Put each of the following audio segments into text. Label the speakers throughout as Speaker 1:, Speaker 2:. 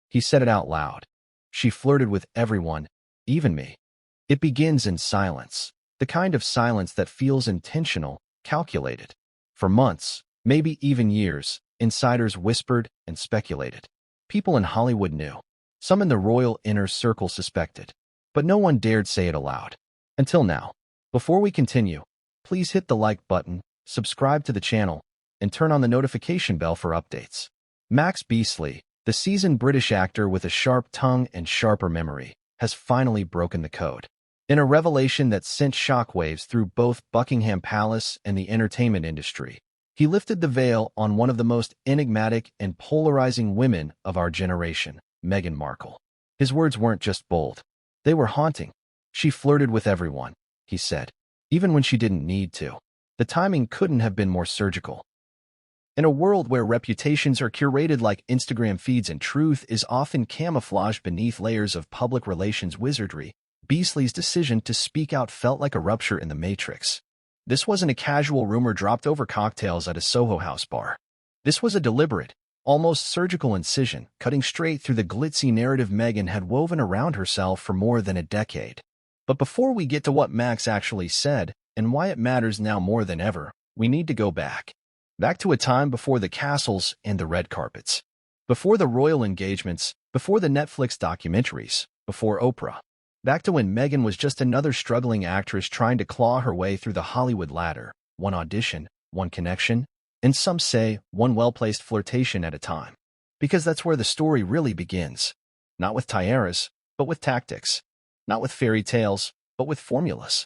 Speaker 1: He said it out loud. She flirted with everyone, even me. It begins in silence, the kind of silence that feels intentional, calculated. For months, maybe even years, insiders whispered and speculated. People in Hollywood knew. Some in the royal inner circle suspected. But no one dared say it aloud. Until now. Before we continue, please hit the like button, subscribe to the channel, and turn on the notification bell for updates. Max Beesley, the seasoned British actor with a sharp tongue and sharper memory, has finally broken the code. In a revelation that sent shockwaves through both Buckingham Palace and the entertainment industry, he lifted the veil on one of the most enigmatic and polarizing women of our generation, Meghan Markle. His words weren't just bold. They were haunting. She flirted with everyone, he said, even when she didn't need to. The timing couldn't have been more surgical. In a world where reputations are curated like Instagram feeds and truth is often camouflaged beneath layers of public relations wizardry, Beesley's decision to speak out felt like a rupture in the matrix. This wasn't a casual rumor dropped over cocktails at a Soho House bar. This was a deliberate, almost surgical incision, cutting straight through the glitzy narrative Meghan had woven around herself for more than a decade. But before we get to what Max actually said, and why it matters now more than ever, we need to go back. Back to a time before the castles and the red carpets. Before the royal engagements, before the Netflix documentaries, before Oprah. Back to when Meghan was just another struggling actress trying to claw her way through the Hollywood ladder, one audition, one connection, and some say one well-placed flirtation at a time. Because that's where the story really begins. Not with tiaras, but with tactics. Not with fairy tales, but with formulas.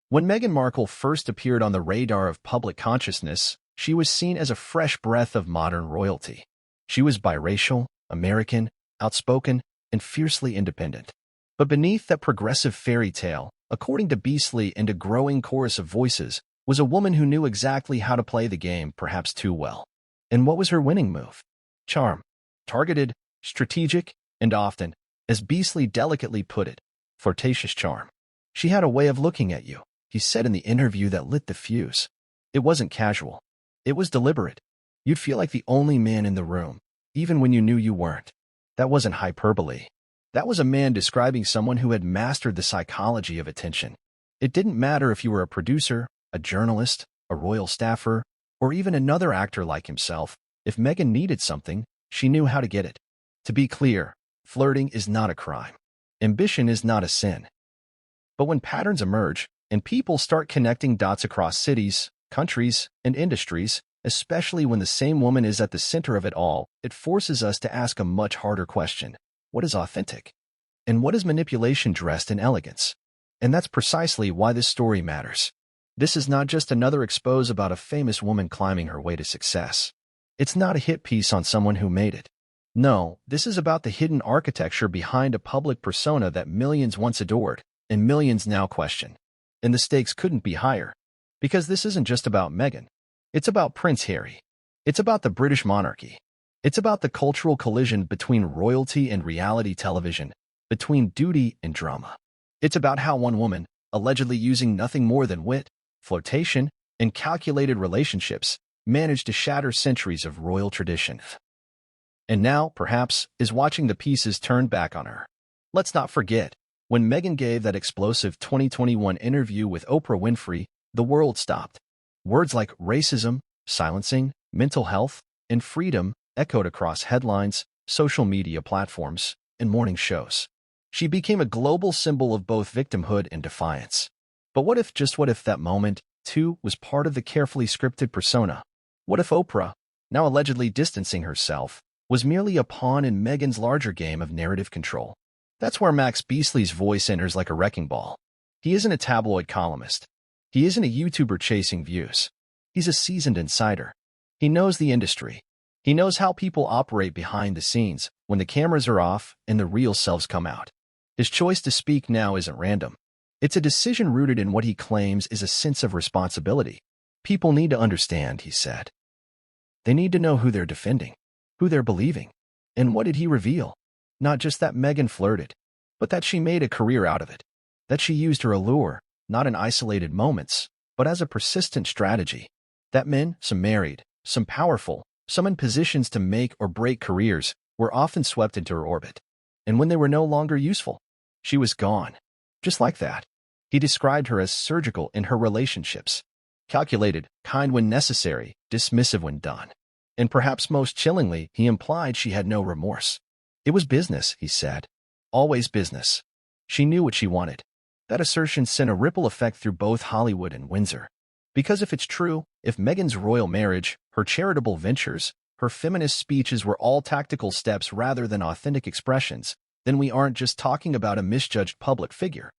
Speaker 1: When Meghan Markle first appeared on the radar of public consciousness, she was seen as a fresh breath of modern royalty. She was biracial, American, outspoken, and fiercely independent. But beneath that progressive fairy tale, according to Beesley and a growing chorus of voices, was a woman who knew exactly how to play the game perhaps too well. And what was her winning move? Charm. Targeted, strategic, and often, as Beesley delicately put it, flirtatious charm. She had a way of looking at you, he said in the interview, that lit the fuse. It wasn't casual. It was deliberate. You'd feel like the only man in the room, even when you knew you weren't. That wasn't hyperbole. That was a man describing someone who had mastered the psychology of attention. It didn't matter if you were a producer, a journalist, a royal staffer, or even another actor like himself. If Meghan needed something, she knew how to get it. To be clear, flirting is not a crime. Ambition is not a sin. But when patterns emerge, and people start connecting dots across cities, countries, and industries, especially when the same woman is at the center of it all, it forces us to ask a much harder question. What is authentic? And what is manipulation dressed in elegance? And that's precisely why this story matters. This is not just another expose about a famous woman climbing her way to success. It's not a hit piece on someone who made it. No, this is about the hidden architecture behind a public persona that millions once adored, and millions now question. And the stakes couldn't be higher. Because this isn't just about Meghan. It's about Prince Harry. It's about the British monarchy. It's about the cultural collision between royalty and reality television, between duty and drama. It's about how one woman, allegedly using nothing more than wit, flirtation, and calculated relationships, managed to shatter centuries of royal tradition. And now, perhaps, is watching the pieces turn back on her. Let's not forget, when Meghan gave that explosive 2021 interview with Oprah Winfrey, the world stopped. Words like racism, silencing, mental health, and freedom echoed across headlines, social media platforms, and morning shows. She became a global symbol of both victimhood and defiance. But what if, just what if, that moment, too, was part of the carefully scripted persona? What if Oprah, now allegedly distancing herself, was merely a pawn in Meghan's larger game of narrative control? That's where Max Beesley's voice enters like a wrecking ball. He isn't a tabloid columnist. He isn't a YouTuber chasing views. He's a seasoned insider. He knows the industry. He knows how people operate behind the scenes when the cameras are off and the real selves come out. His choice to speak now isn't random. It's a decision rooted in what he claims is a sense of responsibility. People need to understand, he said. They need to know who they're defending, who they're believing. And what did he reveal? Not just that Meghan flirted, but that she made a career out of it. That she used her allure, not in isolated moments, but as a persistent strategy. That men, some married, some powerful, some in positions to make or break careers, were often swept into her orbit. And when they were no longer useful, she was gone. Just like that. He described her as surgical in her relationships. Calculated, kind when necessary, dismissive when done. And perhaps most chillingly, he implied she had no remorse. It was business, he said. Always business. She knew what she wanted. That assertion sent a ripple effect through both Hollywood and Windsor. Because if it's true, if Meghan's royal marriage, her charitable ventures, her feminist speeches were all tactical steps rather than authentic expressions, then we aren't just talking about a misjudged public figure.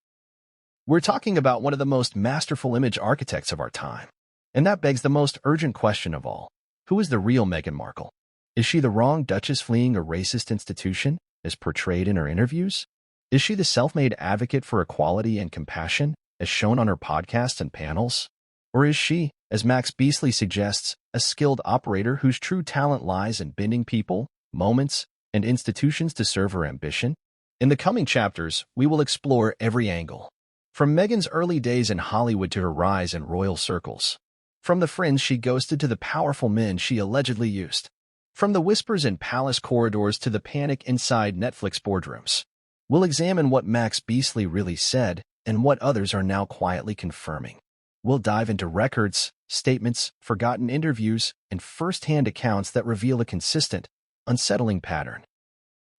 Speaker 1: We're talking about one of the most masterful image architects of our time. And that begs the most urgent question of all. Who is the real Meghan Markle? Is she the wrong duchess fleeing a racist institution, as portrayed in her interviews? Is she the self-made advocate for equality and compassion, as shown on her podcasts and panels? Or is she, as Max Beesley suggests, a skilled operator whose true talent lies in bending people, moments, and institutions to serve her ambition? In the coming chapters, we will explore every angle. From Meghan's early days in Hollywood to her rise in royal circles. From the friends she ghosted to the powerful men she allegedly used. From the whispers in palace corridors to the panic inside Netflix boardrooms. We'll examine what Max Beesley really said and what others are now quietly confirming. We'll dive into records, statements, forgotten interviews, and first-hand accounts that reveal a consistent, unsettling pattern.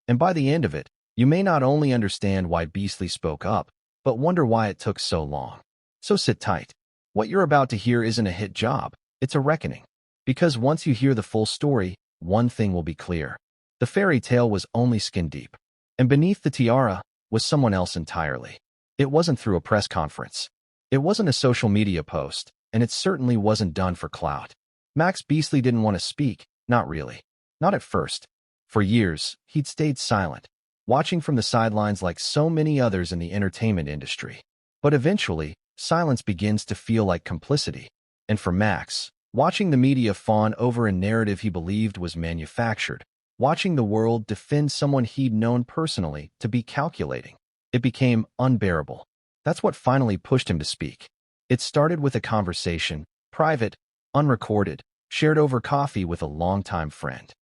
Speaker 1: And by the end of it, you may not only understand why Beesley spoke up, but wonder why it took so long. So sit tight. What you're about to hear isn't a hit job, it's a reckoning. Because once you hear the full story, one thing will be clear. The fairy tale was only skin deep. And beneath the tiara was someone else entirely. It wasn't through a press conference. It wasn't a social media post, and it certainly wasn't done for clout. Max Beesley didn't want to speak, not really. Not at first. For years, he'd stayed silent, watching from the sidelines like so many others in the entertainment industry. But eventually, silence begins to feel like complicity. And for Max, watching the media fawn over a narrative he believed was manufactured, watching the world defend someone he'd known personally to be calculating, it became unbearable. That's what finally pushed him to speak. It started with a conversation, private, unrecorded, shared over coffee with a longtime friend.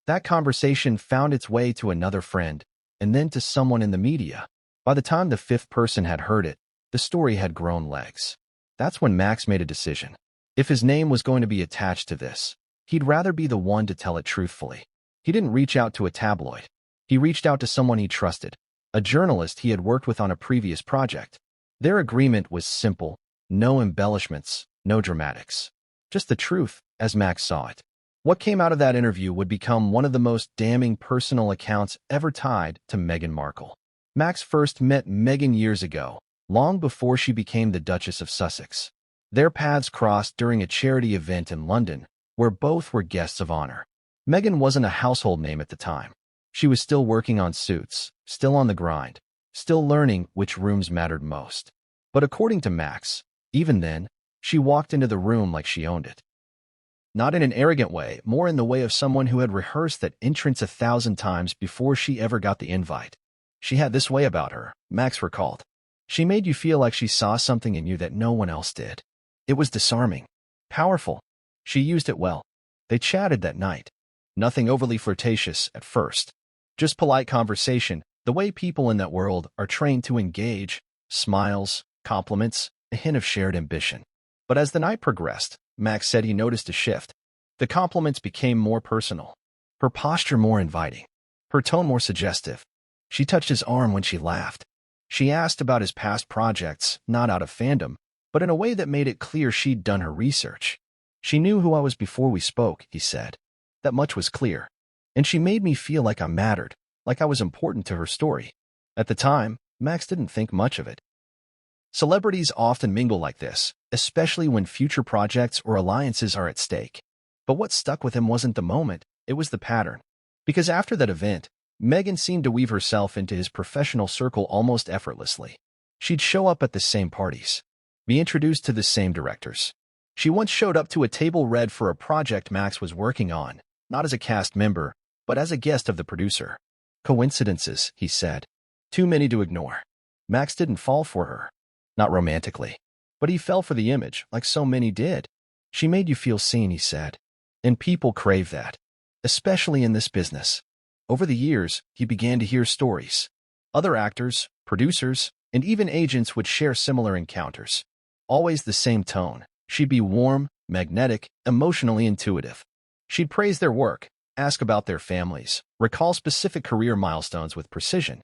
Speaker 1: That conversation found its way to another friend, and then to someone in the media. By the time the fifth person had heard it, the story had grown legs. That's when Max made a decision. If his name was going to be attached to this, he'd rather be the one to tell it truthfully. He didn't reach out to a tabloid. He reached out to someone he trusted, a journalist he had worked with on a previous project. Their agreement was simple: no embellishments, no dramatics. Just the truth, as Max saw it. What came out of that interview would become one of the most damning personal accounts ever tied to Meghan Markle. Max first met Meghan years ago, long before she became the Duchess of Sussex. Their paths crossed during a charity event in London, where both were guests of honor. Meghan wasn't a household name at the time. She was still working on suits, still on the grind, still learning which rooms mattered most. But according to Max, even then, she walked into the room like she owned it. Not in an arrogant way, more in the way of someone who had rehearsed that entrance 1,000 times before she ever got the invite. She had this way about her, Max recalled. She made you feel like she saw something in you that no one else did. It was disarming, powerful. She used it well. They chatted that night. Nothing overly flirtatious at first. Just polite conversation, the way people in that world are trained to engage, smiles, compliments, a hint of shared ambition. But as the night progressed, Max said he noticed a shift. The compliments became more personal. Her posture more inviting. Her tone more suggestive. She touched his arm when she laughed. She asked about his past projects, not out of fandom, but in a way that made it clear she'd done her research. She knew who I was before we spoke, he said. That much was clear. And she made me feel like I mattered, like I was important to her story. At the time, Max didn't think much of it. Celebrities often mingle like this, especially when future projects or alliances are at stake. But what stuck with him wasn't the moment, it was the pattern. Because after that event, Meghan seemed to weave herself into his professional circle almost effortlessly. She'd show up at the same parties, be introduced to the same directors. She once showed up to a table read for a project Max was working on, not as a cast member, but as a guest of the producer. Coincidences, he said. Too many to ignore. Max didn't fall for her. Not romantically. But he fell for the image, like so many did. She made you feel seen, he said. And people crave that. Especially in this business. Over the years, he began to hear stories. Other actors, producers, and even agents would share similar encounters. Always the same tone. She'd be warm, magnetic, emotionally intuitive. She'd praise their work, ask about their families, recall specific career milestones with precision.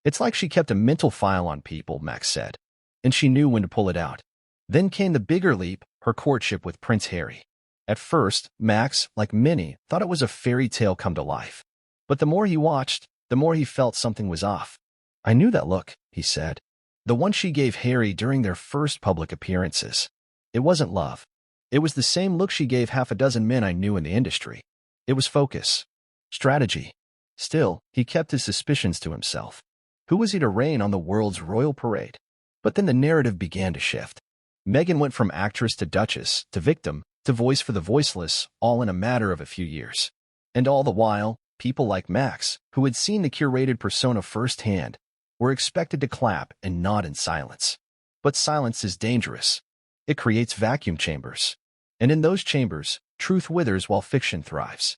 Speaker 1: It's like she kept a mental file on people, Max said, and she knew when to pull it out. Then came the bigger leap, her courtship with Prince Harry. At first, Max, like many, thought it was a fairy tale come to life. But the more he watched, the more he felt something was off. "I knew that look," he said. "The one she gave Harry during their first public appearances. It wasn't love. It was the same look she gave half a dozen men I knew in the industry. It was focus. Strategy." Still, he kept his suspicions to himself. Who was he to reign on the world's royal parade? But then the narrative began to shift. Meghan went from actress to duchess, to victim, to voice for the voiceless, all in a matter of a few years. And all the while, people like Max, who had seen the curated persona firsthand, were expected to clap and nod in silence. But silence is dangerous. It creates vacuum chambers. And in those chambers, truth withers while fiction thrives.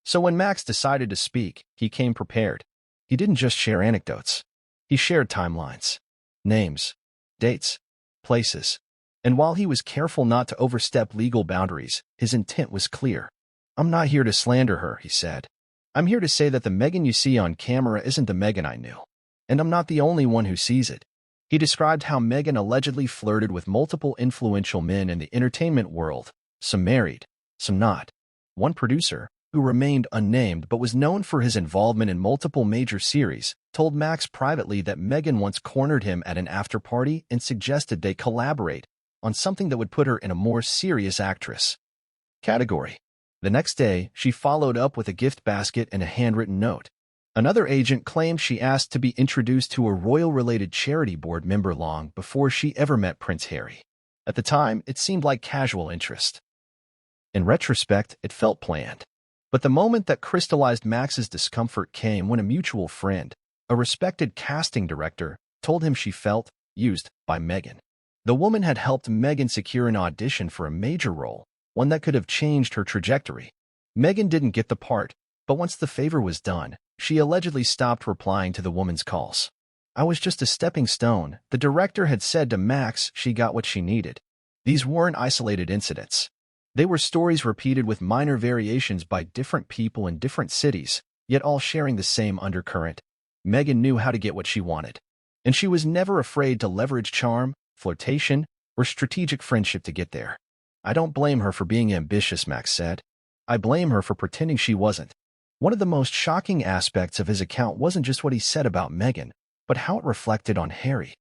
Speaker 1: So when Max decided to speak, he came prepared. He didn't just share anecdotes. He shared timelines, names, dates, places. And while he was careful not to overstep legal boundaries, his intent was clear. "I'm not here to slander her," he said. "I'm here to say that the Meghan you see on camera isn't the Meghan I knew. And I'm not the only one who sees it." He described how Meghan allegedly flirted with multiple influential men in the entertainment world, some married, some not. One producer, who remained unnamed but was known for his involvement in multiple major series, told Max privately that Meghan once cornered him at an after-party and suggested they collaborate on something that would put her in a more serious actress category. The next day, she followed up with a gift basket and a handwritten note. Another agent claimed she asked to be introduced to a royal-related charity board member long before she ever met Prince Harry. At the time, it seemed like casual interest. In retrospect, it felt planned. But the moment that crystallized Max's discomfort came when a mutual friend, a respected casting director, told him she felt used by Meghan. The woman had helped Meghan secure an audition for a major role, one that could have changed her trajectory. Meghan didn't get the part, but once the favor was done, she allegedly stopped replying to the woman's calls. "I was just a stepping stone," the director had said to Max. She got what she needed. These weren't isolated incidents. They were stories repeated with minor variations by different people in different cities, yet all sharing the same undercurrent. Meghan knew how to get what she wanted. And she was never afraid to leverage charm, flirtation, or strategic friendship to get there. "I don't blame her for being ambitious," Max said. "I blame her for pretending she wasn't." One of the most shocking aspects of his account wasn't just what he said about Meghan, but how it reflected on Harry.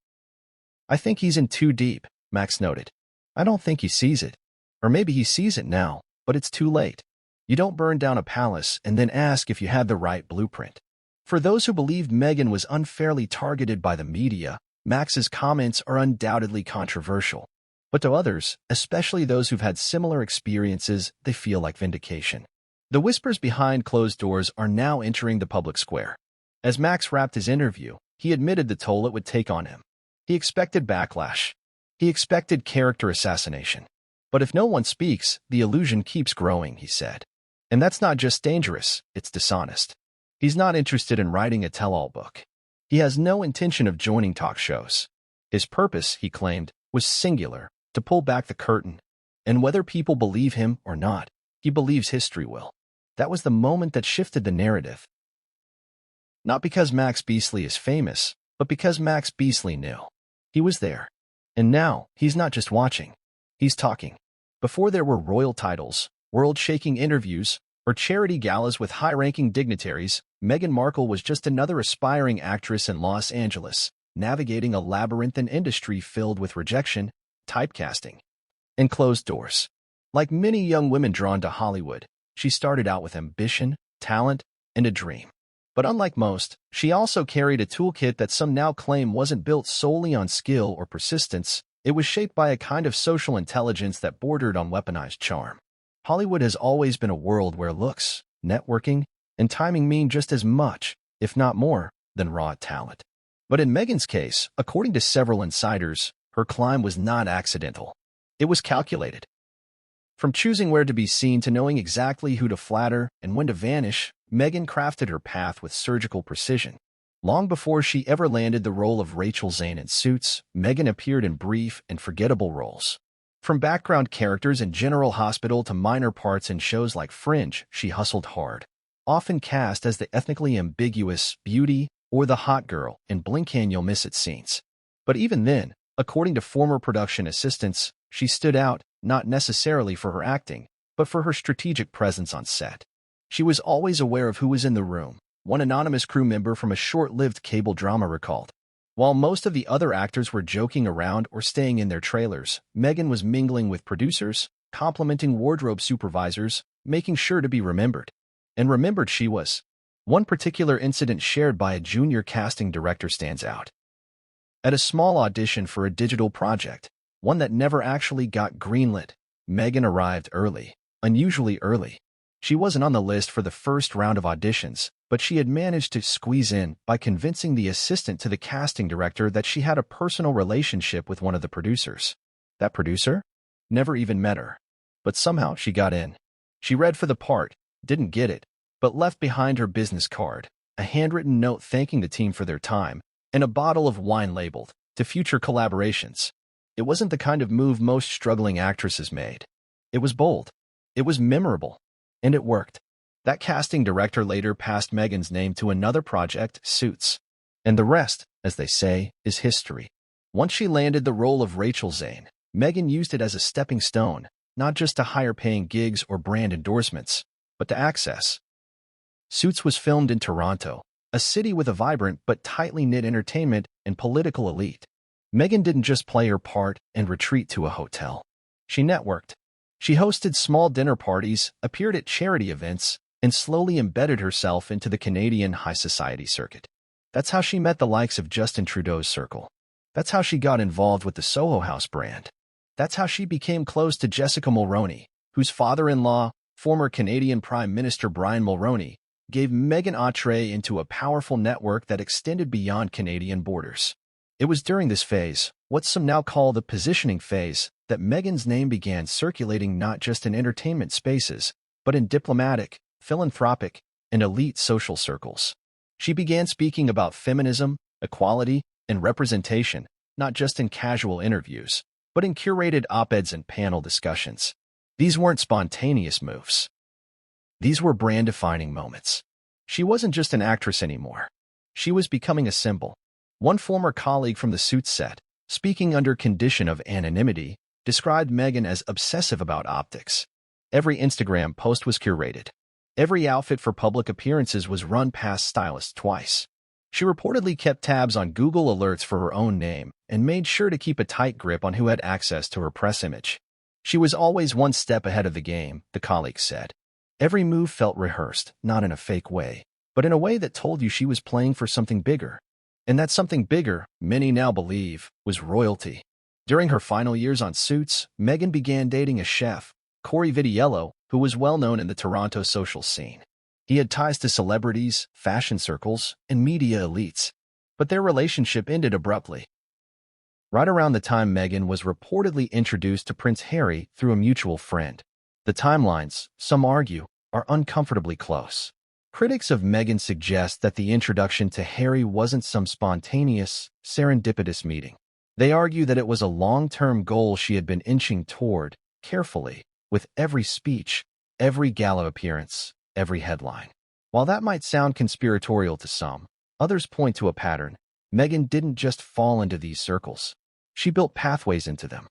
Speaker 1: "I think he's in too deep," Max noted. "I don't think he sees it. Or maybe he sees it now, but it's too late. You don't burn down a palace and then ask if you had the right blueprint." For those who believed Meghan was unfairly targeted by the media, Max's comments are undoubtedly controversial. But to others, especially those who've had similar experiences, they feel like vindication. The whispers behind closed doors are now entering the public square. As Max wrapped his interview, he admitted the toll it would take on him. He expected backlash. He expected character assassination. "But if no one speaks, the illusion keeps growing," he said. And that's not just dangerous, it's dishonest. He's not interested in writing a tell-all book. He has no intention of joining talk shows. His purpose, he claimed, was singular, to pull back the curtain. And whether people believe him or not, he believes history will. That was the moment that shifted the narrative. Not because Max Beesley is famous, but because Max Beesley knew. He was there. And now, he's not just watching. He's talking. Before there were royal titles, world-shaking interviews, or charity galas with high-ranking dignitaries, Meghan Markle was just another aspiring actress in Los Angeles, navigating a labyrinthine industry filled with rejection, typecasting, and closed doors. Like many young women drawn to Hollywood, she started out with ambition, talent, and a dream. But unlike most, she also carried a toolkit that some now claim wasn't built solely on skill or persistence. It was shaped by a kind of social intelligence that bordered on weaponized charm. Hollywood has always been a world where looks, networking, and timing mean just as much, if not more, than raw talent. But in Meghan's case, according to several insiders, her climb was not accidental. It was calculated. From choosing where to be seen to knowing exactly who to flatter and when to vanish, Meghan crafted her path with surgical precision. Long before she ever landed the role of Rachel Zane in Suits, Meghan appeared in brief and forgettable roles. From background characters in General Hospital to minor parts in shows like Fringe, she hustled hard. Often cast as the ethnically ambiguous beauty or the hot girl in Blink and You'll Miss It scenes. But even then, according to former production assistants, she stood out, not necessarily for her acting, but for her strategic presence on set. She was always aware of who was in the room, one anonymous crew member from a short-lived cable drama recalled. While most of the other actors were joking around or staying in their trailers, Meghan was mingling with producers, complimenting wardrobe supervisors, making sure to be remembered. And remembered she was. One particular incident shared by a junior casting director stands out. At a small audition for a digital project, one that never actually got greenlit, Meghan arrived early, unusually early. She wasn't on the list for the first round of auditions, but she had managed to squeeze in by convincing the assistant to the casting director that she had a personal relationship with one of the producers. That producer? Never even met her. But somehow she got in. She read for the part, didn't get it, but left behind her business card, a handwritten note thanking the team for their time, and a bottle of wine labeled, "To future collaborations." It wasn't the kind of move most struggling actresses made. It was bold. It was memorable. And it worked. That casting director later passed Meghan's name to another project, Suits. And the rest, as they say, is history. Once she landed the role of Rachel Zane, Meghan used it as a stepping stone, not just to higher-paying gigs or brand endorsements, but to access. Suits was filmed in Toronto, a city with a vibrant but tightly knit entertainment and political elite. Meghan didn't just play her part and retreat to a hotel. She networked. She hosted small dinner parties, appeared at charity events, and slowly embedded herself into the Canadian high society circuit. That's how she met the likes of Justin Trudeau's circle. That's how she got involved with the Soho House brand. That's how she became close to Jessica Mulroney, whose father-in-law, former Canadian Prime Minister Brian Mulroney, gave Meghan entree into a powerful network that extended beyond Canadian borders. It was during this phase, what some now call the positioning phase, that Meghan's name began circulating not just in entertainment spaces, but in diplomatic, philanthropic, and elite social circles. She began speaking about feminism, equality, and representation, not just in casual interviews, but in curated op-eds and panel discussions. These weren't spontaneous moves. These were brand-defining moments. She wasn't just an actress anymore. She was becoming a symbol. One former colleague from the Suits set, speaking under condition of anonymity, described Meghan as obsessive about optics. Every Instagram post was curated. Every outfit for public appearances was run past stylists twice. She reportedly kept tabs on Google alerts for her own name and made sure to keep a tight grip on who had access to her press image. She was always one step ahead of the game, the colleague said. Every move felt rehearsed, not in a fake way, but in a way that told you she was playing for something bigger. And that something bigger, many now believe, was royalty. During her final years on Suits, Meghan began dating a chef, Corey Vitiello, who was well known in the Toronto social scene. He had ties to celebrities, fashion circles, and media elites. But their relationship ended abruptly. Right around the time Meghan was reportedly introduced to Prince Harry through a mutual friend. The timelines, some argue, are uncomfortably close. Critics of Meghan suggest that the introduction to Harry wasn't some spontaneous, serendipitous meeting. They argue that it was a long-term goal she had been inching toward, carefully, with every speech, every gala appearance, every headline. While that might sound conspiratorial to some, others point to a pattern. Meghan didn't just fall into these circles. She built pathways into them.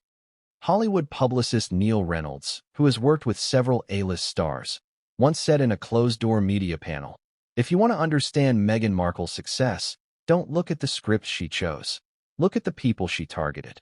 Speaker 1: Hollywood publicist Neil Reynolds, who has worked with several A-list stars, once said in a closed-door media panel, "If you want to understand Meghan Markle's success, don't look at the scripts she chose. Look at the people she targeted."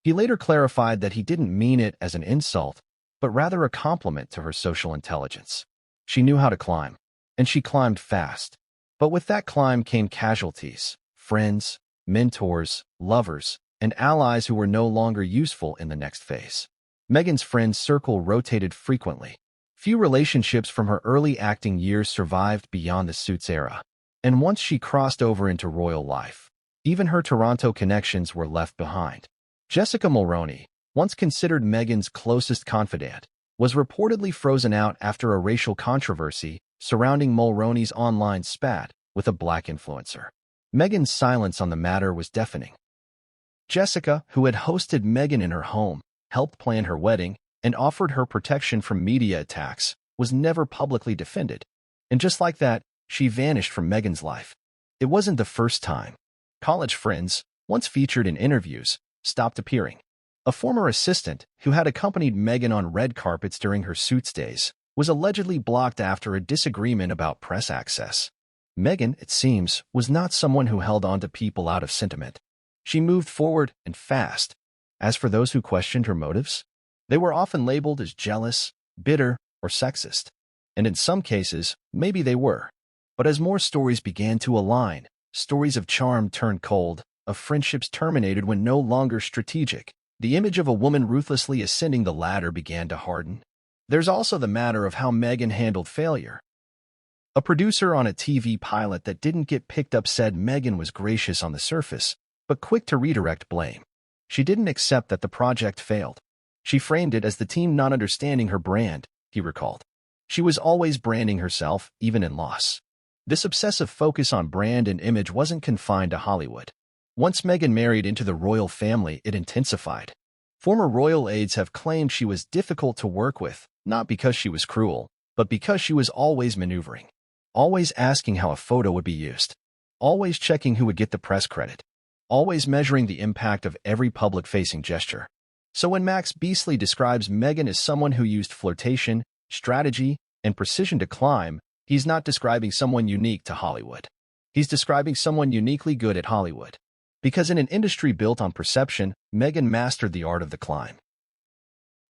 Speaker 1: He later clarified that he didn't mean it as an insult, but rather a compliment to her social intelligence. She knew how to climb, and she climbed fast. But with that climb came casualties, friends, mentors, lovers, and allies who were no longer useful in the next phase. Meghan's friend circle rotated frequently. Few relationships from her early acting years survived beyond the Suits era. And once she crossed over into royal life, even her Toronto connections were left behind. Jessica Mulroney, once considered Meghan's closest confidant, was reportedly frozen out after a racial controversy, surrounding Mulroney's online spat with a black influencer. Meghan's silence on the matter was deafening. Jessica, who had hosted Meghan in her home, helped plan her wedding, and offered her protection from media attacks, was never publicly defended. And just like that, she vanished from Meghan's life. It wasn't the first time. College friends, once featured in interviews, stopped appearing. A former assistant who had accompanied Meghan on red carpets during her Suits days was allegedly blocked after a disagreement about press access. Meghan, it seems, was not someone who held on to people out of sentiment. She moved forward and fast. As for those who questioned her motives, they were often labeled as jealous, bitter, or sexist. And in some cases, maybe they were. But as more stories began to align, stories of charm turned cold, of friendships terminated when no longer strategic, the image of a woman ruthlessly ascending the ladder began to harden. There's also the matter of how Meghan handled failure. A producer on a TV pilot that didn't get picked up said Meghan was gracious on the surface, but quick to redirect blame. She didn't accept that the project failed. She framed it as the team not understanding her brand, he recalled. She was always branding herself, even in loss. This obsessive focus on brand and image wasn't confined to Hollywood. Once Meghan married into the royal family, it intensified. Former royal aides have claimed she was difficult to work with, not because she was cruel, but because she was always maneuvering. Always asking how a photo would be used. Always checking who would get the press credit. Always measuring the impact of every public-facing gesture. So when Max Beesley describes Meghan as someone who used flirtation, strategy, and precision to climb, he's not describing someone unique to Hollywood. He's describing someone uniquely good at Hollywood. Because in an industry built on perception, Meghan mastered the art of the climb.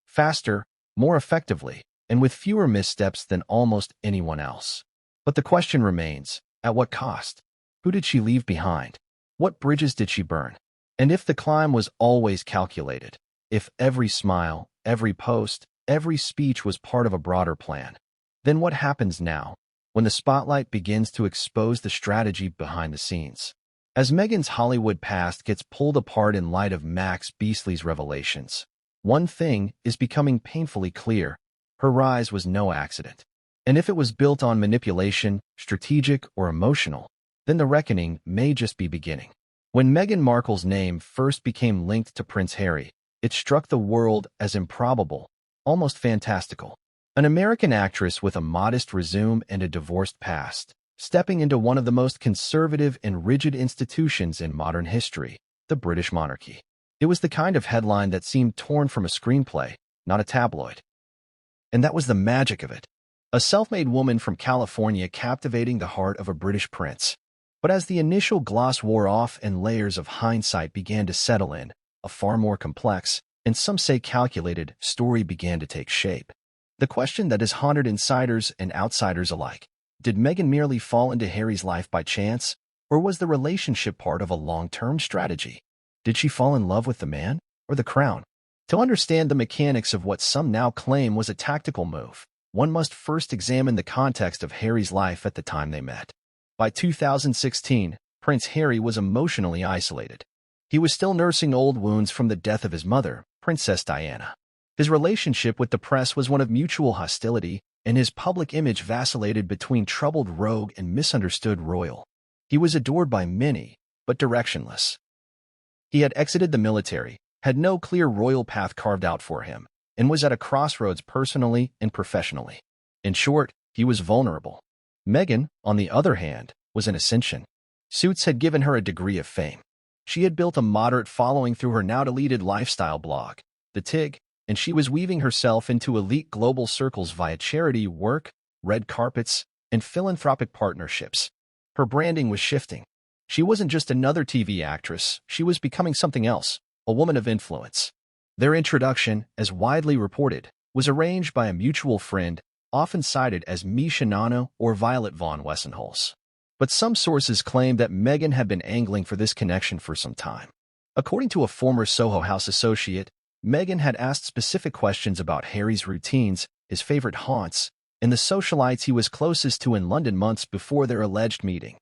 Speaker 1: Faster, more effectively, and with fewer missteps than almost anyone else. But the question remains, at what cost? Who did she leave behind? What bridges did she burn? And if the climb was always calculated, if every smile, every post, every speech was part of a broader plan, then what happens now, when the spotlight begins to expose the strategy behind the scenes? As Meghan's Hollywood past gets pulled apart in light of Max Beesley's revelations, one thing is becoming painfully clear: her rise was no accident. And if it was built on manipulation, strategic, or emotional, then the reckoning may just be beginning. When Meghan Markle's name first became linked to Prince Harry, it struck the world as improbable, almost fantastical. An American actress with a modest resume and a divorced past, stepping into one of the most conservative and rigid institutions in modern history, the British monarchy. It was the kind of headline that seemed torn from a screenplay, not a tabloid. And that was the magic of it. A self-made woman from California captivating the heart of a British prince. But as the initial gloss wore off and layers of hindsight began to settle in, a far more complex, and some say calculated, story began to take shape. The question that has haunted insiders and outsiders alike: did Meghan merely fall into Harry's life by chance, or was the relationship part of a long-term strategy? Did she fall in love with the man, or the crown? To understand the mechanics of what some now claim was a tactical move, one must first examine the context of Harry's life at the time they met. By 2016, Prince Harry was emotionally isolated. He was still nursing old wounds from the death of his mother, Princess Diana. His relationship with the press was one of mutual hostility, and his public image vacillated between troubled rogue and misunderstood royal. He was adored by many, but directionless. He had exited the military, had no clear royal path carved out for him, and was at a crossroads personally and professionally. In short, he was vulnerable. Meghan, on the other hand, was in ascension. Suits had given her a degree of fame. She had built a moderate following through her now-deleted lifestyle blog, The Tig, and she was weaving herself into elite global circles via charity work, red carpets, and philanthropic partnerships. Her branding was shifting. She wasn't just another TV actress, she was becoming something else, a woman of influence. Their introduction, as widely reported, was arranged by a mutual friend, often cited as Misha Nano or Violet Vaughn Wessenholz. But some sources claim that Meghan had been angling for this connection for some time. According to a former Soho House associate, Meghan had asked specific questions about Harry's routines, his favorite haunts, and the socialites he was closest to in London months before their alleged meeting.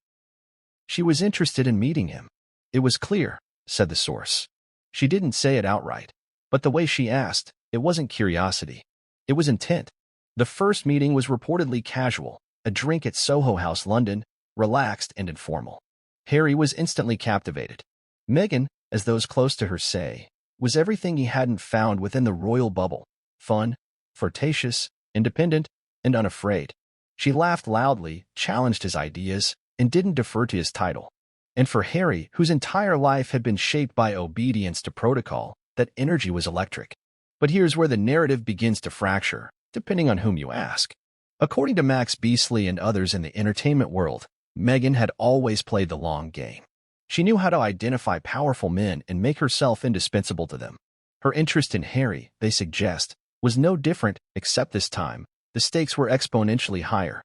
Speaker 1: She was interested in meeting him. It was clear, said the source. She didn't say it outright, but the way she asked, it wasn't curiosity. It was intent. The first meeting was reportedly casual, a drink at Soho House, London, relaxed and informal. Harry was instantly captivated. Meghan, as those close to her say, was everything he hadn't found within the royal bubble: fun, flirtatious, independent, and unafraid. She laughed loudly, challenged his ideas, and didn't defer to his title. And for Harry, whose entire life had been shaped by obedience to protocol, that energy was electric. But here's where the narrative begins to fracture, depending on whom you ask. According to Max Beesley and others in the entertainment world, Meghan had always played the long game. She knew how to identify powerful men and make herself indispensable to them. Her interest in Harry, they suggest, was no different, except this time, the stakes were exponentially higher.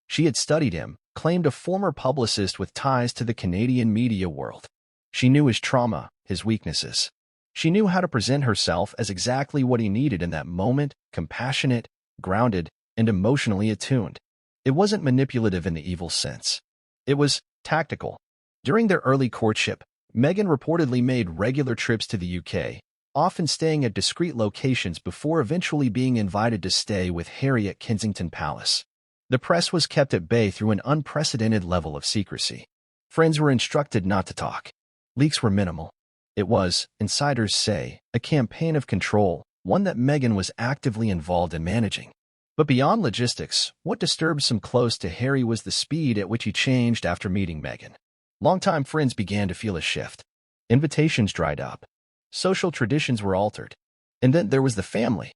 Speaker 1: She had studied him, claimed a former publicist with ties to the Canadian media world. She knew his trauma, his weaknesses. She knew how to present herself as exactly what he needed in that moment: compassionate, grounded, and emotionally attuned. It wasn't manipulative in the evil sense. It was tactical. During their early courtship, Meghan reportedly made regular trips to the UK, often staying at discreet locations before eventually being invited to stay with Harry at Kensington Palace. The press was kept at bay through an unprecedented level of secrecy. Friends were instructed not to talk. Leaks were minimal. It was, insiders say, a campaign of control, one that Meghan was actively involved in managing. But beyond logistics, what disturbed some close to Harry was the speed at which he changed after meeting Meghan. Longtime friends began to feel a shift. Invitations dried up. Social traditions were altered. And then there was the family.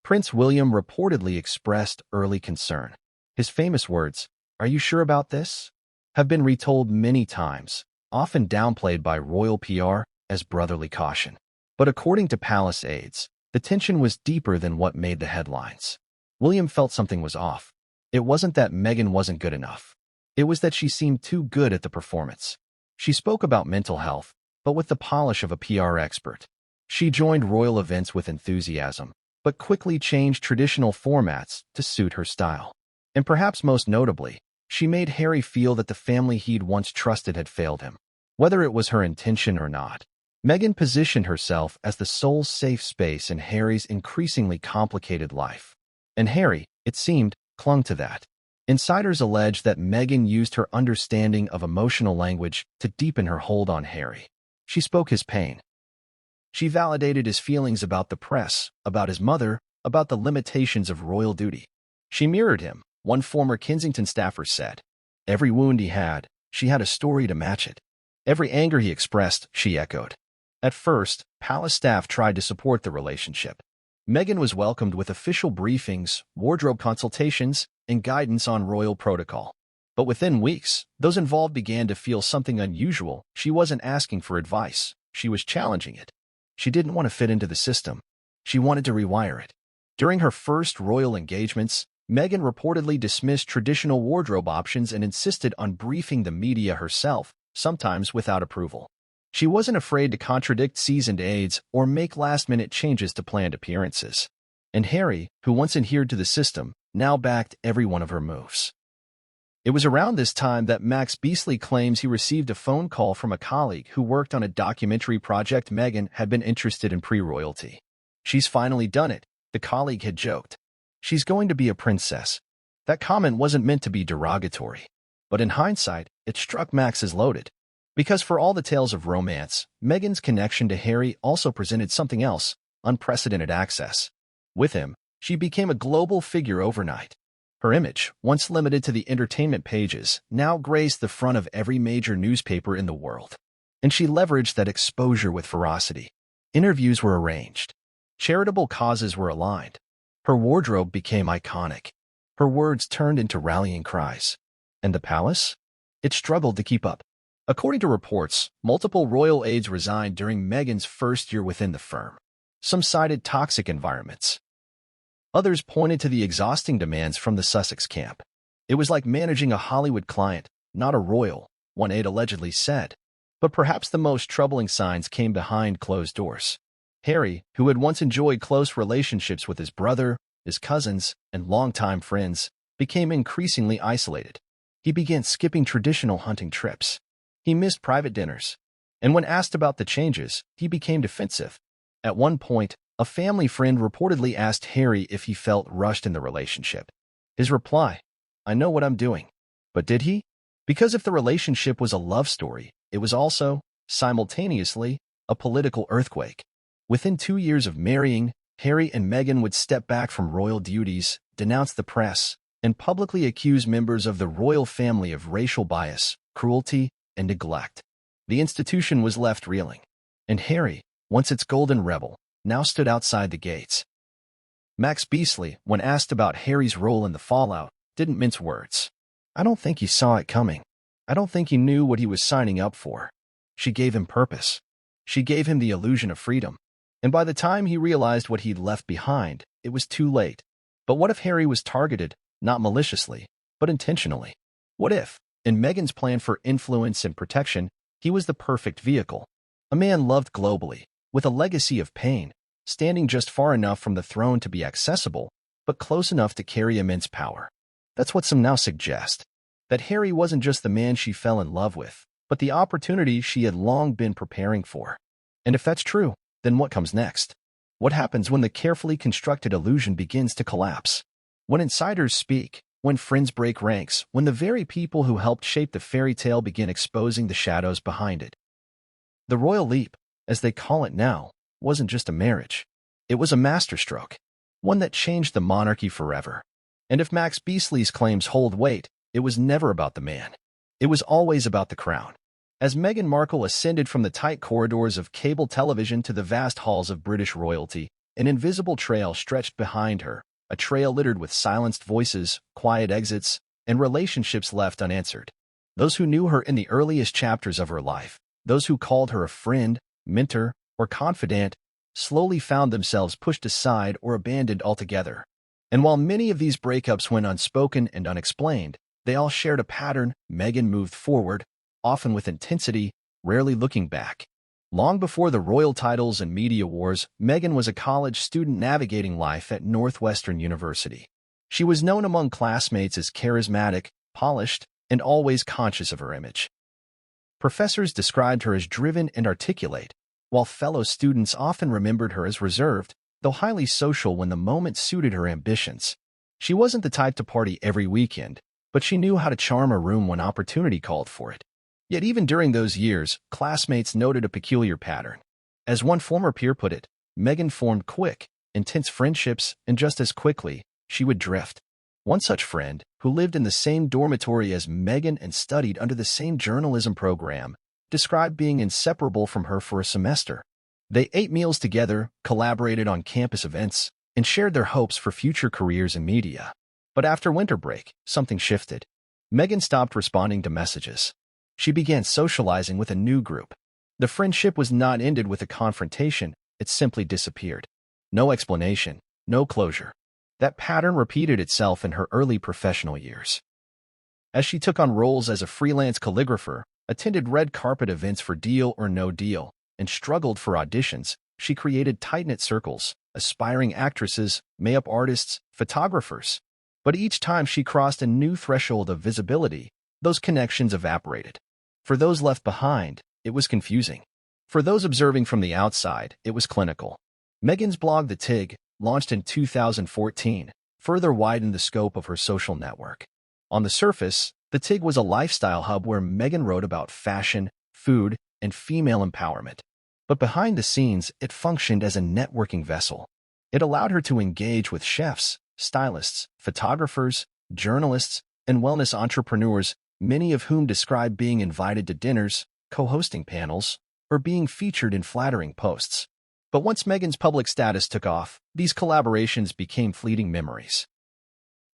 Speaker 1: Prince William reportedly expressed early concern. His famous words, "Are you sure about this?" have been retold many times, often downplayed by royal PR as brotherly caution. But according to palace aides, the tension was deeper than what made the headlines. William felt something was off. It wasn't that Meghan wasn't good enough. It was that she seemed too good at the performance. She spoke about mental health, but with the polish of a PR expert. She joined royal events with enthusiasm, but quickly changed traditional formats to suit her style. And perhaps most notably, she made Harry feel that the family he'd once trusted had failed him. Whether it was her intention or not, Meghan positioned herself as the sole safe space in Harry's increasingly complicated life. And Harry, it seemed, clung to that. Insiders allege that Meghan used her understanding of emotional language to deepen her hold on Harry. She spoke his pain. She validated his feelings about the press, about his mother, about the limitations of royal duty. She mirrored him, one former Kensington staffer said. Every wound he had, she had a story to match it. Every anger he expressed, she echoed. At first, palace staff tried to support the relationship. Meghan was welcomed with official briefings, wardrobe consultations, and guidance on royal protocol. But within weeks, those involved began to feel something unusual. She wasn't asking for advice. She was challenging it. She didn't want to fit into the system. She wanted to rewire it. During her first royal engagements, Meghan reportedly dismissed traditional wardrobe options and insisted on briefing the media herself, sometimes without approval. She wasn't afraid to contradict seasoned aides or make last-minute changes to planned appearances. And Harry, who once adhered to the system, now backed every one of her moves. It was around this time that Max Beesley claims he received a phone call from a colleague who worked on a documentary project Meghan had been interested in pre-royalty. "She's finally done it," the colleague had joked. "She's going to be a princess." That comment wasn't meant to be derogatory. But in hindsight, it struck Max as loaded. Because for all the tales of romance, Meghan's connection to Harry also presented something else: unprecedented access. With him, she became a global figure overnight. Her image, once limited to the entertainment pages, now graced the front of every major newspaper in the world. And she leveraged that exposure with ferocity. Interviews were arranged. Charitable causes were aligned. Her wardrobe became iconic. Her words turned into rallying cries. And the palace? It struggled to keep up. According to reports, multiple royal aides resigned during Meghan's first year within the firm. Some cited toxic environments. Others pointed to the exhausting demands from the Sussex camp. It was like managing a Hollywood client, not a royal, one aide allegedly said. But perhaps the most troubling signs came behind closed doors. Harry, who had once enjoyed close relationships with his brother, his cousins, and longtime friends, became increasingly isolated. He began skipping traditional hunting trips. He missed private dinners. And when asked about the changes, he became defensive. At one point, a family friend reportedly asked Harry if he felt rushed in the relationship. His reply, I know what I'm doing. But did he? Because if the relationship was a love story, it was also, simultaneously, a political earthquake. Within 2 years of marrying, Harry and Meghan would step back from royal duties, denounce the press, and publicly accuse members of the royal family of racial bias, cruelty, and neglect. The institution was left reeling. And Harry, once its golden rebel, now stood outside the gates. Max Beesley, when asked about Harry's role in the fallout, didn't mince words. I don't think he saw it coming. I don't think he knew what he was signing up for. She gave him purpose. She gave him the illusion of freedom. And by the time he realized what he'd left behind, it was too late. But what if Harry was targeted, not maliciously, but intentionally? What if, in Meghan's plan for influence and protection, he was the perfect vehicle? A man loved globally, with a legacy of pain, standing just far enough from the throne to be accessible, but close enough to carry immense power. That's what some now suggest. That Harry wasn't just the man she fell in love with, but the opportunity she had long been preparing for. And if that's true, then what comes next? What happens when the carefully constructed illusion begins to collapse? When insiders speak, when friends break ranks, when the very people who helped shape the fairy tale begin exposing the shadows behind it. The royal leap, as they call it now, wasn't just a marriage. It was a masterstroke, one that changed the monarchy forever. And if Max Beesley's claims hold weight, it was never about the man. It was always about the crown. As Meghan Markle ascended from the tight corridors of cable television to the vast halls of British royalty, an invisible trail stretched behind her, a trail littered with silenced voices, quiet exits, and relationships left unanswered. Those who knew her in the earliest chapters of her life, those who called her a friend, mentor, or confidant, slowly found themselves pushed aside or abandoned altogether. And while many of these breakups went unspoken and unexplained, they all shared a pattern. Meghan moved forward, often with intensity, rarely looking back. Long before the royal titles and media wars, Meghan was a college student navigating life at Northwestern University. She was known among classmates as charismatic, polished, and always conscious of her image. Professors described her as driven and articulate, while fellow students often remembered her as reserved, though highly social when the moment suited her ambitions. She wasn't the type to party every weekend, but she knew how to charm a room when opportunity called for it. Yet even during those years, classmates noted a peculiar pattern. As one former peer put it, Meghan formed quick, intense friendships, and just as quickly, she would drift. One such friend, who lived in the same dormitory as Meghan and studied under the same journalism program, described being inseparable from her for a semester. They ate meals together, collaborated on campus events, and shared their hopes for future careers in media. But after winter break, something shifted. Meghan stopped responding to messages. She began socializing with a new group. The friendship was not ended with a confrontation, it simply disappeared. No explanation, no closure. That pattern repeated itself in her early professional years. As she took on roles as a freelance calligrapher, attended red carpet events for Deal or No Deal, and struggled for auditions, she created tight-knit circles, aspiring actresses, makeup artists, photographers. But each time she crossed a new threshold of visibility, those connections evaporated. For those left behind, it was confusing. For those observing from the outside, it was clinical. Meghan's blog The Tig, launched in 2014, further widened the scope of her social network. On the surface, The Tig was a lifestyle hub where Meghan wrote about fashion, food, and female empowerment. But behind the scenes, it functioned as a networking vessel. It allowed her to engage with chefs, stylists, photographers, journalists, and wellness entrepreneurs, many of whom described being invited to dinners, co-hosting panels, or being featured in flattering posts. But once Meghan's public status took off, these collaborations became fleeting memories.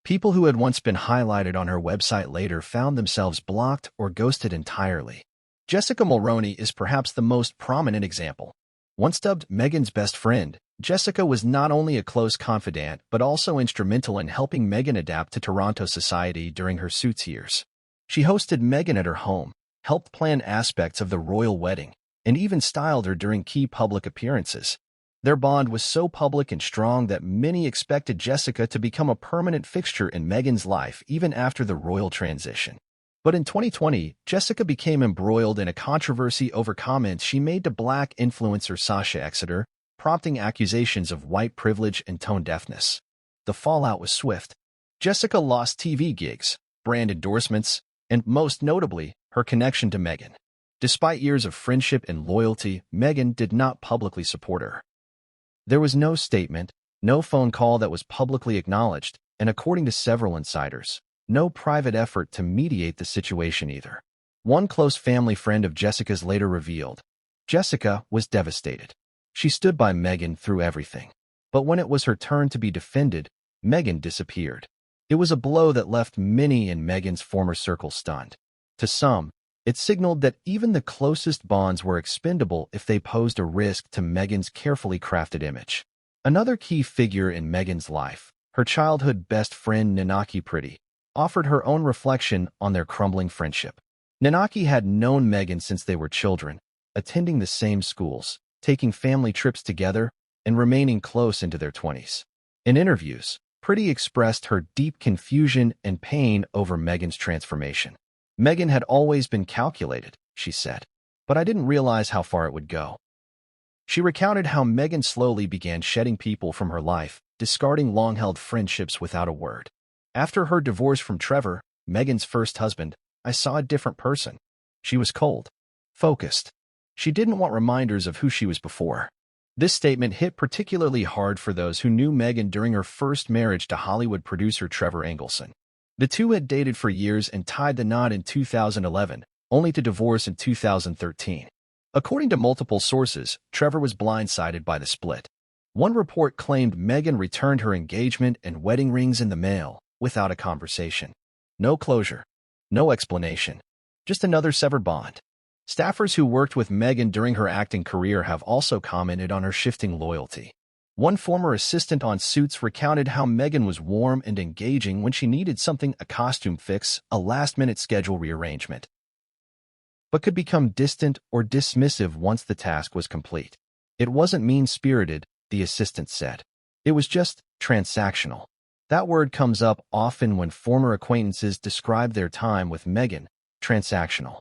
Speaker 1: People who had once been highlighted on her website later found themselves blocked or ghosted entirely. Jessica Mulroney is perhaps the most prominent example. Once dubbed Meghan's best friend, Jessica was not only a close confidant but also instrumental in helping Meghan adapt to Toronto society during her Suits years. She hosted Meghan at her home, helped plan aspects of the royal wedding, and even styled her during key public appearances. Their bond was so public and strong that many expected Jessica to become a permanent fixture in Meghan's life even after the royal transition. But in 2020, Jessica became embroiled in a controversy over comments she made to Black influencer Sasha Exeter, prompting accusations of white privilege and tone deafness. The fallout was swift. Jessica lost TV gigs, brand endorsements, and most notably, her connection to Meghan. Despite years of friendship and loyalty, Meghan did not publicly support her. There was no statement, no phone call that was publicly acknowledged, and according to several insiders, no private effort to mediate the situation either. One close family friend of Jessica's later revealed, Jessica was devastated. She stood by Meghan through everything. But when it was her turn to be defended, Meghan disappeared. It was a blow that left many in Meghan's former circle stunned. To some, it signaled that even the closest bonds were expendable if they posed a risk to Meghan's carefully crafted image. Another key figure in Meghan's life, her childhood best friend Nanaki Pretty, offered her own reflection on their crumbling friendship. Nanaki had known Meghan since they were children, attending the same schools, taking family trips together, and remaining close into their 20s. In interviews, Pretty expressed her deep confusion and pain over Meghan's transformation. Meghan had always been calculated, she said, but I didn't realize how far it would go. She recounted how Meghan slowly began shedding people from her life, discarding long-held friendships without a word. After her divorce from Trevor, Meghan's first husband, I saw a different person. She was cold, focused. She didn't want reminders of who she was before. This statement hit particularly hard for those who knew Meghan during her first marriage to Hollywood producer Trevor Engelson. The two had dated for years and tied the knot in 2011, only to divorce in 2013. According to multiple sources, Trevor was blindsided by the split. One report claimed Meghan returned her engagement and wedding rings in the mail, without a conversation. No closure. No explanation. Just another severed bond. Staffers who worked with Meghan during her acting career have also commented on her shifting loyalty. One former assistant on Suits recounted how Meghan was warm and engaging when she needed something, a costume fix, a last-minute schedule rearrangement, but could become distant or dismissive once the task was complete. It wasn't mean-spirited, the assistant said. It was just transactional. That word comes up often when former acquaintances describe their time with Meghan, transactional.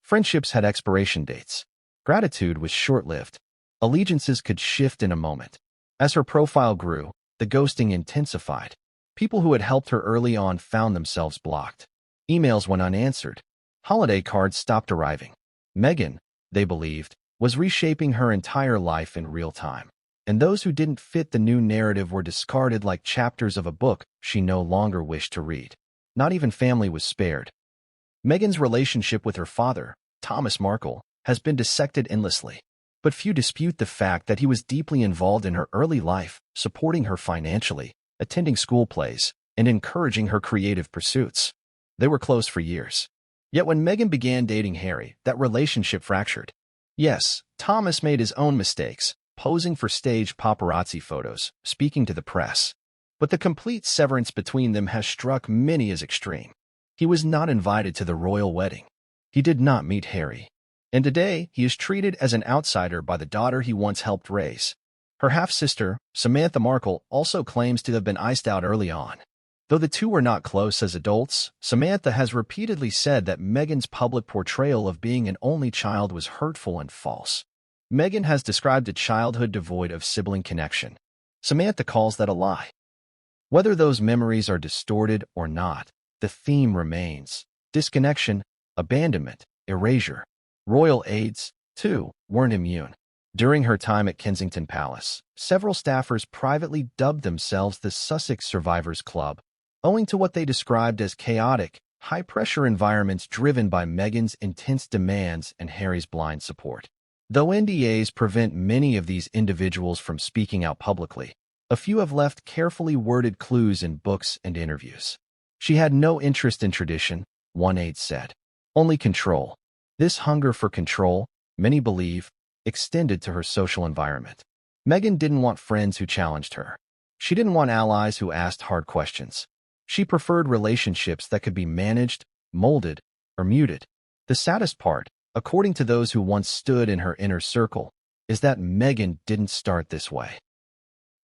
Speaker 1: Friendships had expiration dates. Gratitude was short-lived. Allegiances could shift in a moment. As her profile grew, the ghosting intensified. People who had helped her early on found themselves blocked. Emails went unanswered. Holiday cards stopped arriving. Meghan, they believed, was reshaping her entire life in real time. And those who didn't fit the new narrative were discarded like chapters of a book she no longer wished to read. Not even family was spared. Meghan's relationship with her father, Thomas Markle, has been dissected endlessly. But few dispute the fact that he was deeply involved in her early life, supporting her financially, attending school plays, and encouraging her creative pursuits. They were close for years. Yet when Meghan began dating Harry, that relationship fractured. Yes, Thomas made his own mistakes, posing for staged paparazzi photos, speaking to the press. But the complete severance between them has struck many as extreme. He was not invited to the royal wedding. He did not meet Harry. And today, he is treated as an outsider by the daughter he once helped raise. Her half-sister, Samantha Markle, also claims to have been iced out early on. Though the two were not close as adults, Samantha has repeatedly said that Meghan's public portrayal of being an only child was hurtful and false. Meghan has described a childhood devoid of sibling connection. Samantha calls that a lie. Whether those memories are distorted or not, the theme remains. Disconnection, abandonment, erasure. Royal aides, too, weren't immune. During her time at Kensington Palace, several staffers privately dubbed themselves the Sussex Survivors Club, owing to what they described as chaotic, high-pressure environments driven by Meghan's intense demands and Harry's blind support. Though NDAs prevent many of these individuals from speaking out publicly, a few have left carefully worded clues in books and interviews. She had no interest in tradition, one aide said. Only control. This hunger for control, many believe, extended to her social environment. Meghan didn't want friends who challenged her. She didn't want allies who asked hard questions. She preferred relationships that could be managed, molded, or muted. The saddest part, according to those who once stood in her inner circle, is that Meghan didn't start this way.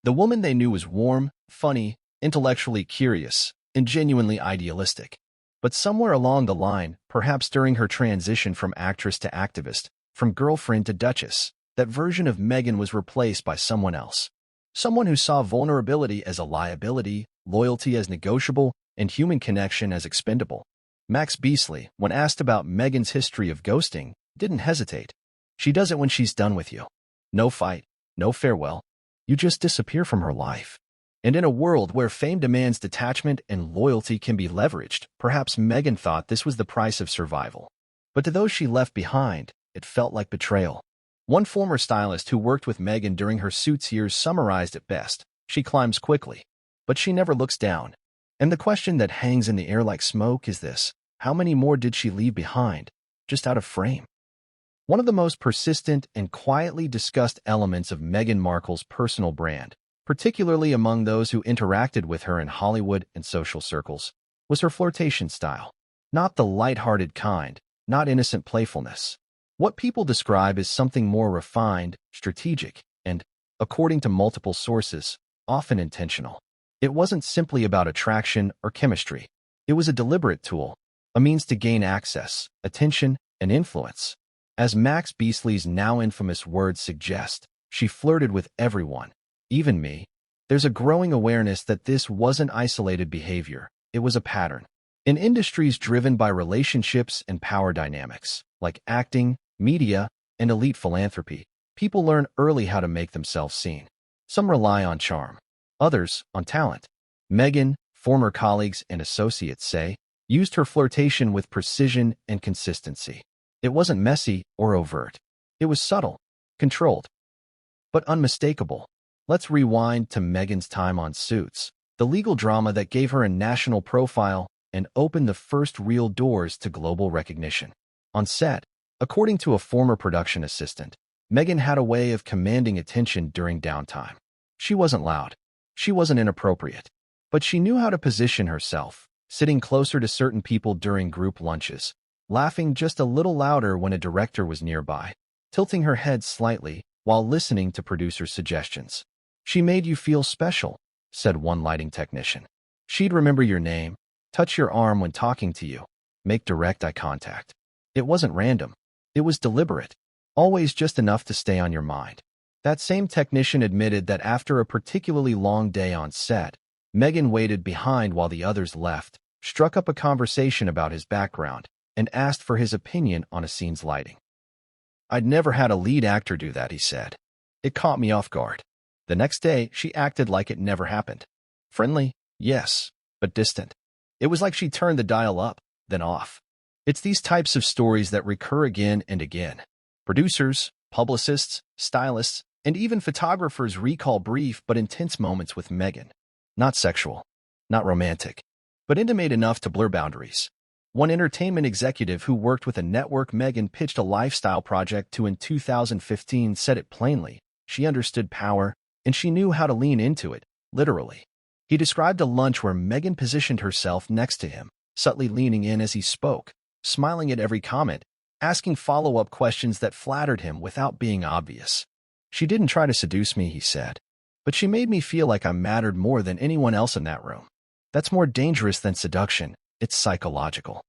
Speaker 1: The woman they knew was warm, funny, intellectually curious, and genuinely idealistic. But somewhere along the line, perhaps during her transition from actress to activist, from girlfriend to duchess, that version of Meghan was replaced by someone else. Someone who saw vulnerability as a liability, loyalty as negotiable, and human connection as expendable. Max Beesley, when asked about Meghan's history of ghosting, didn't hesitate. She does it when she's done with you. No fight, no farewell. You just disappear from her life. And in a world where fame demands detachment and loyalty can be leveraged, perhaps Meghan thought this was the price of survival. But to those she left behind, it felt like betrayal. One former stylist who worked with Meghan during her Suits years summarized it best: she climbs quickly, but she never looks down. And the question that hangs in the air like smoke is this: how many more did she leave behind, just out of frame? One of the most persistent and quietly discussed elements of Meghan Markle's personal brand, particularly among those who interacted with her in Hollywood and social circles, was her flirtation style. Not the light-hearted kind, not innocent playfulness. What people describe as something more refined, strategic, and, according to multiple sources, often intentional. It wasn't simply about attraction or chemistry. It was a deliberate tool, a means to gain access, attention, and influence. As Max Beesley's now infamous words suggest, she flirted with everyone, even me. There's a growing awareness that this wasn't isolated behavior, it was a pattern. In industries driven by relationships and power dynamics, like acting, media, and elite philanthropy, people learn early how to make themselves seen. Some rely on charm, others on talent. Meghan, former colleagues and associates say, used her flirtation with precision and consistency. It wasn't messy or overt. It was subtle, controlled, but unmistakable. Let's rewind to Meghan's time on Suits, the legal drama that gave her a national profile and opened the first real doors to global recognition. On set, according to a former production assistant, Meghan had a way of commanding attention during downtime. She wasn't loud. She wasn't inappropriate. But she knew how to position herself, sitting closer to certain people during group lunches, laughing just a little louder when a director was nearby, tilting her head slightly while listening to producer suggestions. She made you feel special, said one lighting technician. She'd remember your name, touch your arm when talking to you, make direct eye contact. It wasn't random. It was deliberate, always just enough to stay on your mind. That same technician admitted that after a particularly long day on set, Meghan waited behind while the others left, struck up a conversation about his background, and asked for his opinion on a scene's lighting. I'd never had a lead actor do that, he said. It caught me off guard. The next day, she acted like it never happened. Friendly, yes, but distant. It was like she turned the dial up, then off. It's these types of stories that recur again and again. Producers, publicists, stylists, and even photographers recall brief but intense moments with Meghan. Not sexual, not romantic, but intimate enough to blur boundaries. One entertainment executive who worked with a network Meghan pitched a lifestyle project to in 2015 said it plainly. She understood power, and she knew how to lean into it, literally. He described a lunch where Meghan positioned herself next to him, subtly leaning in as he spoke, smiling at every comment, asking follow-up questions that flattered him without being obvious. She didn't try to seduce me, he said, but she made me feel like I mattered more than anyone else in that room. That's more dangerous than seduction. It's psychological.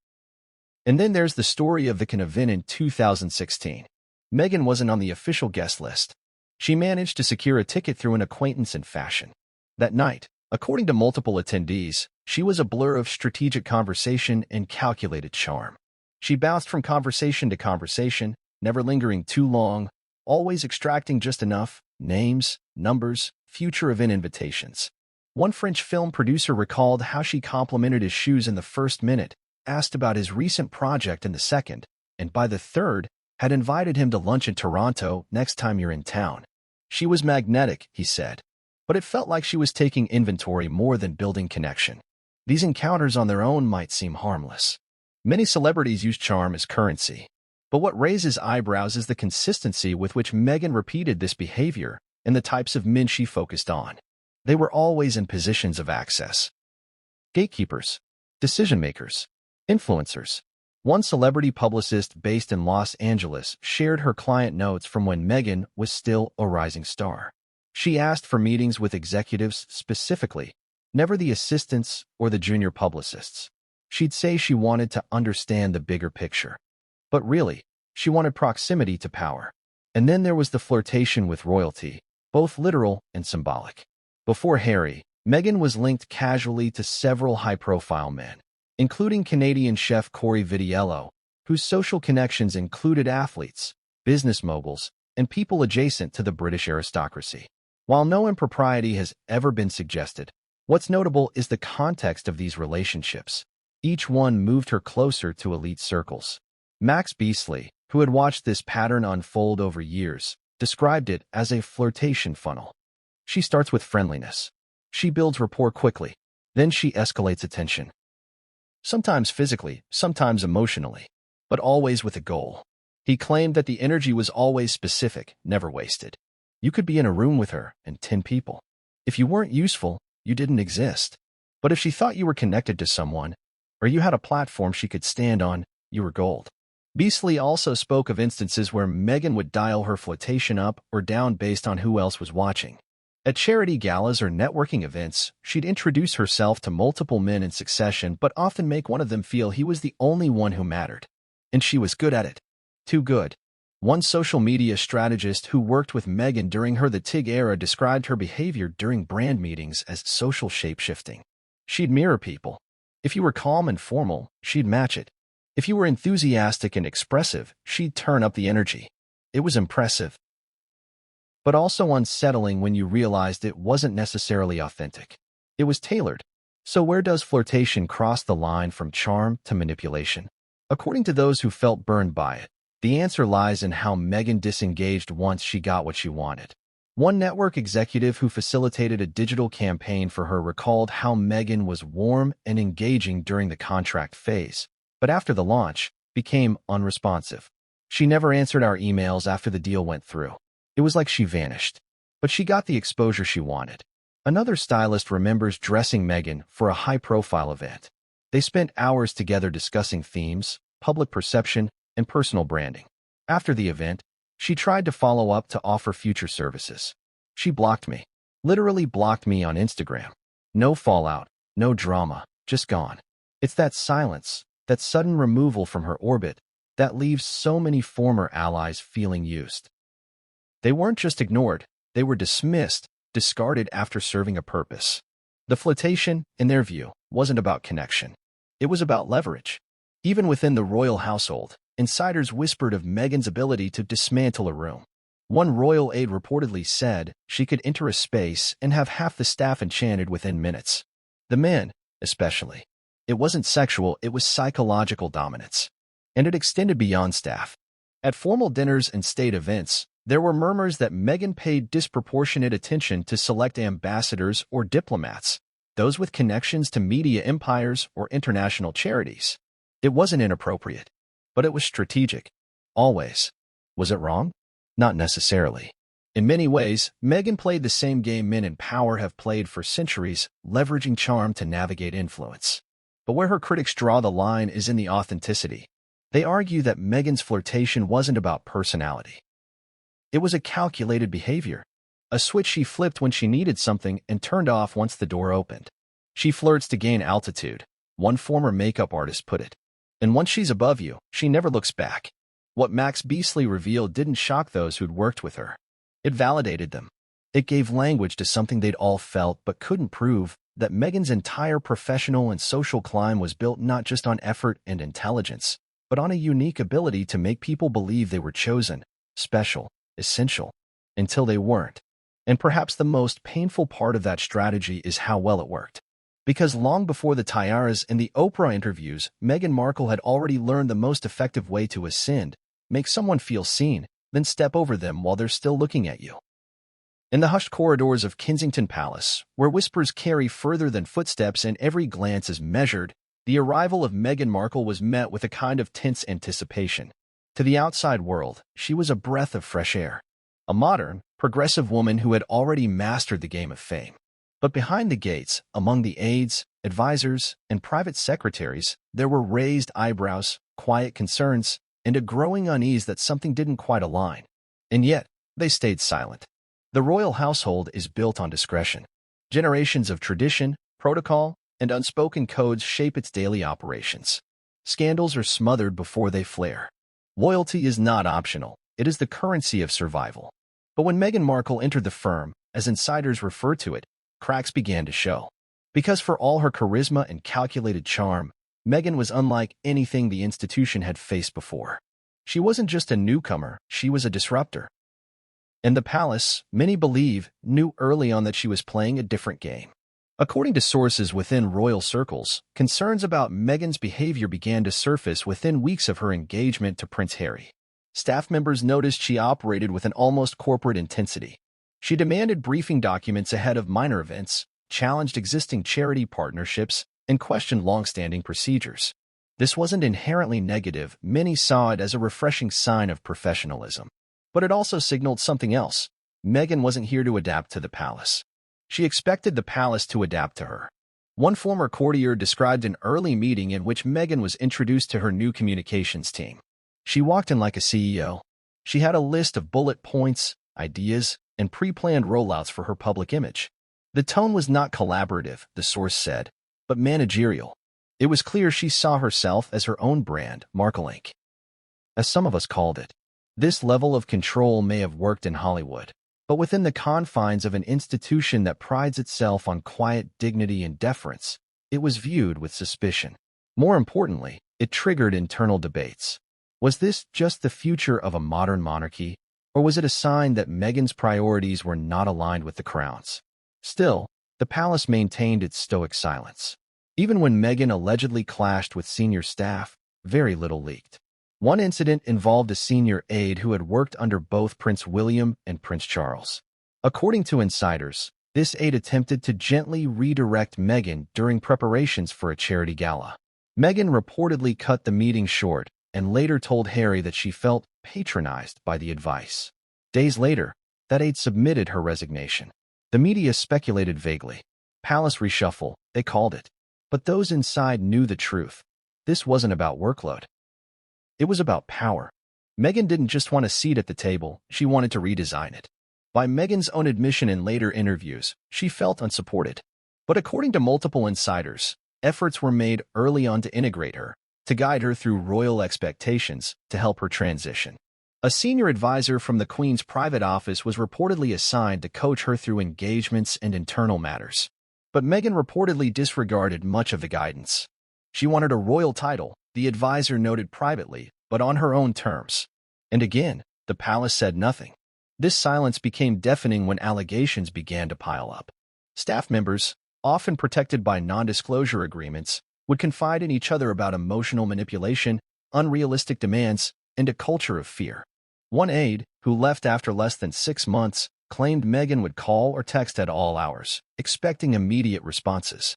Speaker 1: And then there's the story of the event in 2016. Meghan wasn't on the official guest list. She managed to secure a ticket through an acquaintance in fashion. That night, according to multiple attendees, she was a blur of strategic conversation and calculated charm. She bounced from conversation to conversation, never lingering too long, always extracting just enough: names, numbers, future event invitations. One French film producer recalled how she complimented his shoes in the first minute, asked about his recent project in the second, and by the third, had invited him to lunch in Toronto next time you're in town. She was magnetic, he said, but it felt like she was taking inventory more than building connection. These encounters on their own might seem harmless. Many celebrities use charm as currency. But what raises eyebrows is the consistency with which Meghan repeated this behavior and the types of men she focused on. They were always in positions of access. Gatekeepers, decision-makers, influencers. One celebrity publicist based in Los Angeles shared her client notes from when Meghan was still a rising star. She asked for meetings with executives specifically, never the assistants or the junior publicists. She'd say she wanted to understand the bigger picture. But really, she wanted proximity to power. And then there was the flirtation with royalty, both literal and symbolic. Before Harry, Meghan was linked casually to several high-profile men, including Canadian chef Corey Vitiello, whose social connections included athletes, business moguls, and people adjacent to the British aristocracy. While no impropriety has ever been suggested, what's notable is the context of these relationships. Each one moved her closer to elite circles. Max Beesley, who had watched this pattern unfold over years, described it as a flirtation funnel. She starts with friendliness. She builds rapport quickly. Then she escalates attention. Sometimes physically, sometimes emotionally, but always with a goal. He claimed that the energy was always specific, never wasted. You could be in a room with her and 10 people. If you weren't useful, you didn't exist. But if she thought you were connected to someone, or you had a platform she could stand on, you were gold. Beesley also spoke of instances where Meghan would dial her flirtation up or down based on who else was watching. At charity galas or networking events, she'd introduce herself to multiple men in succession but often make one of them feel he was the only one who mattered. And she was good at it. Too good. One social media strategist who worked with Meghan during the TIG era described her behavior during brand meetings as social shape-shifting. She'd mirror people. If you were calm and formal, she'd match it. If you were enthusiastic and expressive, she'd turn up the energy. It was impressive, but also unsettling when you realized it wasn't necessarily authentic. It was tailored. So where does flirtation cross the line from charm to manipulation? According to those who felt burned by it, the answer lies in how Meghan disengaged once she got what she wanted. One network executive who facilitated a digital campaign for her recalled how Meghan was warm and engaging during the contract phase, but after the launch, became unresponsive. She never answered our emails after the deal went through. It was like she vanished. But she got the exposure she wanted. Another stylist remembers dressing Meghan for a high-profile event. They spent hours together discussing themes, public perception, and personal branding. After the event, she tried to follow up to offer future services. She blocked me. Literally blocked me on Instagram. No fallout, no drama, just gone. It's that silence, that sudden removal from her orbit, that leaves so many former allies feeling used. They weren't just ignored, they were dismissed, discarded after serving a purpose. The flirtation, in their view, wasn't about connection. It was about leverage. Even within the royal household, insiders whispered of Meghan's ability to dismantle a room. One royal aide reportedly said she could enter a space and have half the staff enchanted within minutes. The men, especially. It wasn't sexual, it was psychological dominance. And it extended beyond staff. At formal dinners and state events, there were murmurs that Meghan paid disproportionate attention to select ambassadors or diplomats, those with connections to media empires or international charities. It wasn't inappropriate, but it was strategic. Always. Was it wrong? Not necessarily. In many ways, Meghan played the same game men in power have played for centuries, leveraging charm to navigate influence. But where her critics draw the line is in the authenticity. They argue that Meghan's flirtation wasn't about personality. It was a calculated behavior, a switch she flipped when she needed something and turned off once the door opened. She flirts to gain altitude, one former makeup artist put it. And once she's above you, she never looks back. What Max Beesley revealed didn't shock those who'd worked with her. It validated them. It gave language to something they'd all felt but couldn't prove, that Meghan's entire professional and social climb was built not just on effort and intelligence, but on a unique ability to make people believe they were chosen, special, essential, until they weren't. And perhaps the most painful part of that strategy is how well it worked. Because long before the tiaras and the Oprah interviews, Meghan Markle had already learned the most effective way to ascend, make someone feel seen, then step over them while they're still looking at you. In the hushed corridors of Kensington Palace, where whispers carry further than footsteps and every glance is measured, the arrival of Meghan Markle was met with a kind of tense anticipation. To the outside world, she was a breath of fresh air. A modern, progressive woman who had already mastered the game of fame. But behind the gates, among the aides, advisors, and private secretaries, there were raised eyebrows, quiet concerns, and a growing unease that something didn't quite align. And yet, they stayed silent. The royal household is built on discretion. Generations of tradition, protocol, and unspoken codes shape its daily operations. Scandals are smothered before they flare. Loyalty is not optional. It is the currency of survival. But when Meghan Markle entered the firm, as insiders refer to it, cracks began to show. Because for all her charisma and calculated charm, Meghan was unlike anything the institution had faced before. She wasn't just a newcomer, she was a disruptor. And the palace, many believe, knew early on that she was playing a different game. According to sources within royal circles, concerns about Meghan's behavior began to surface within weeks of her engagement to Prince Harry. Staff members noticed she operated with an almost corporate intensity. She demanded briefing documents ahead of minor events, challenged existing charity partnerships, and questioned long-standing procedures. This wasn't inherently negative. Many saw it as a refreshing sign of professionalism. But it also signaled something else. Meghan wasn't here to adapt to the palace. She expected the palace to adapt to her. One former courtier described an early meeting in which Meghan was introduced to her new communications team. She walked in like a CEO. She had a list of bullet points, ideas, and pre-planned rollouts for her public image. The tone was not collaborative, the source said, but managerial. It was clear she saw herself as her own brand, Markle Inc. As some of us called it. This level of control may have worked in Hollywood, but within the confines of an institution that prides itself on quiet dignity and deference, it was viewed with suspicion. More importantly, it triggered internal debates. Was this just the future of a modern monarchy, or was it a sign that Meghan's priorities were not aligned with the crown's? Still, the palace maintained its stoic silence. Even when Meghan allegedly clashed with senior staff, very little leaked. One incident involved a senior aide who had worked under both Prince William and Prince Charles. According to insiders, this aide attempted to gently redirect Meghan during preparations for a charity gala. Meghan reportedly cut the meeting short and later told Harry that she felt patronized by the advice. Days later, that aide submitted her resignation. The media speculated vaguely. Palace reshuffle, they called it. But those inside knew the truth. This wasn't about workload. It was about power. Meghan didn't just want a seat at the table, she wanted to redesign it. By Meghan's own admission in later interviews, she felt unsupported. But according to multiple insiders, efforts were made early on to integrate her, to guide her through royal expectations, to help her transition. A senior advisor from the Queen's private office was reportedly assigned to coach her through engagements and internal matters. But Meghan reportedly disregarded much of the guidance. She wanted a royal title, the advisor noted privately, but on her own terms. And again, the palace said nothing. This silence became deafening when allegations began to pile up. Staff members, often protected by non-disclosure agreements, would confide in each other about emotional manipulation, unrealistic demands, and a culture of fear. One aide, who left after less than 6 months, claimed Meghan would call or text at all hours, expecting immediate responses.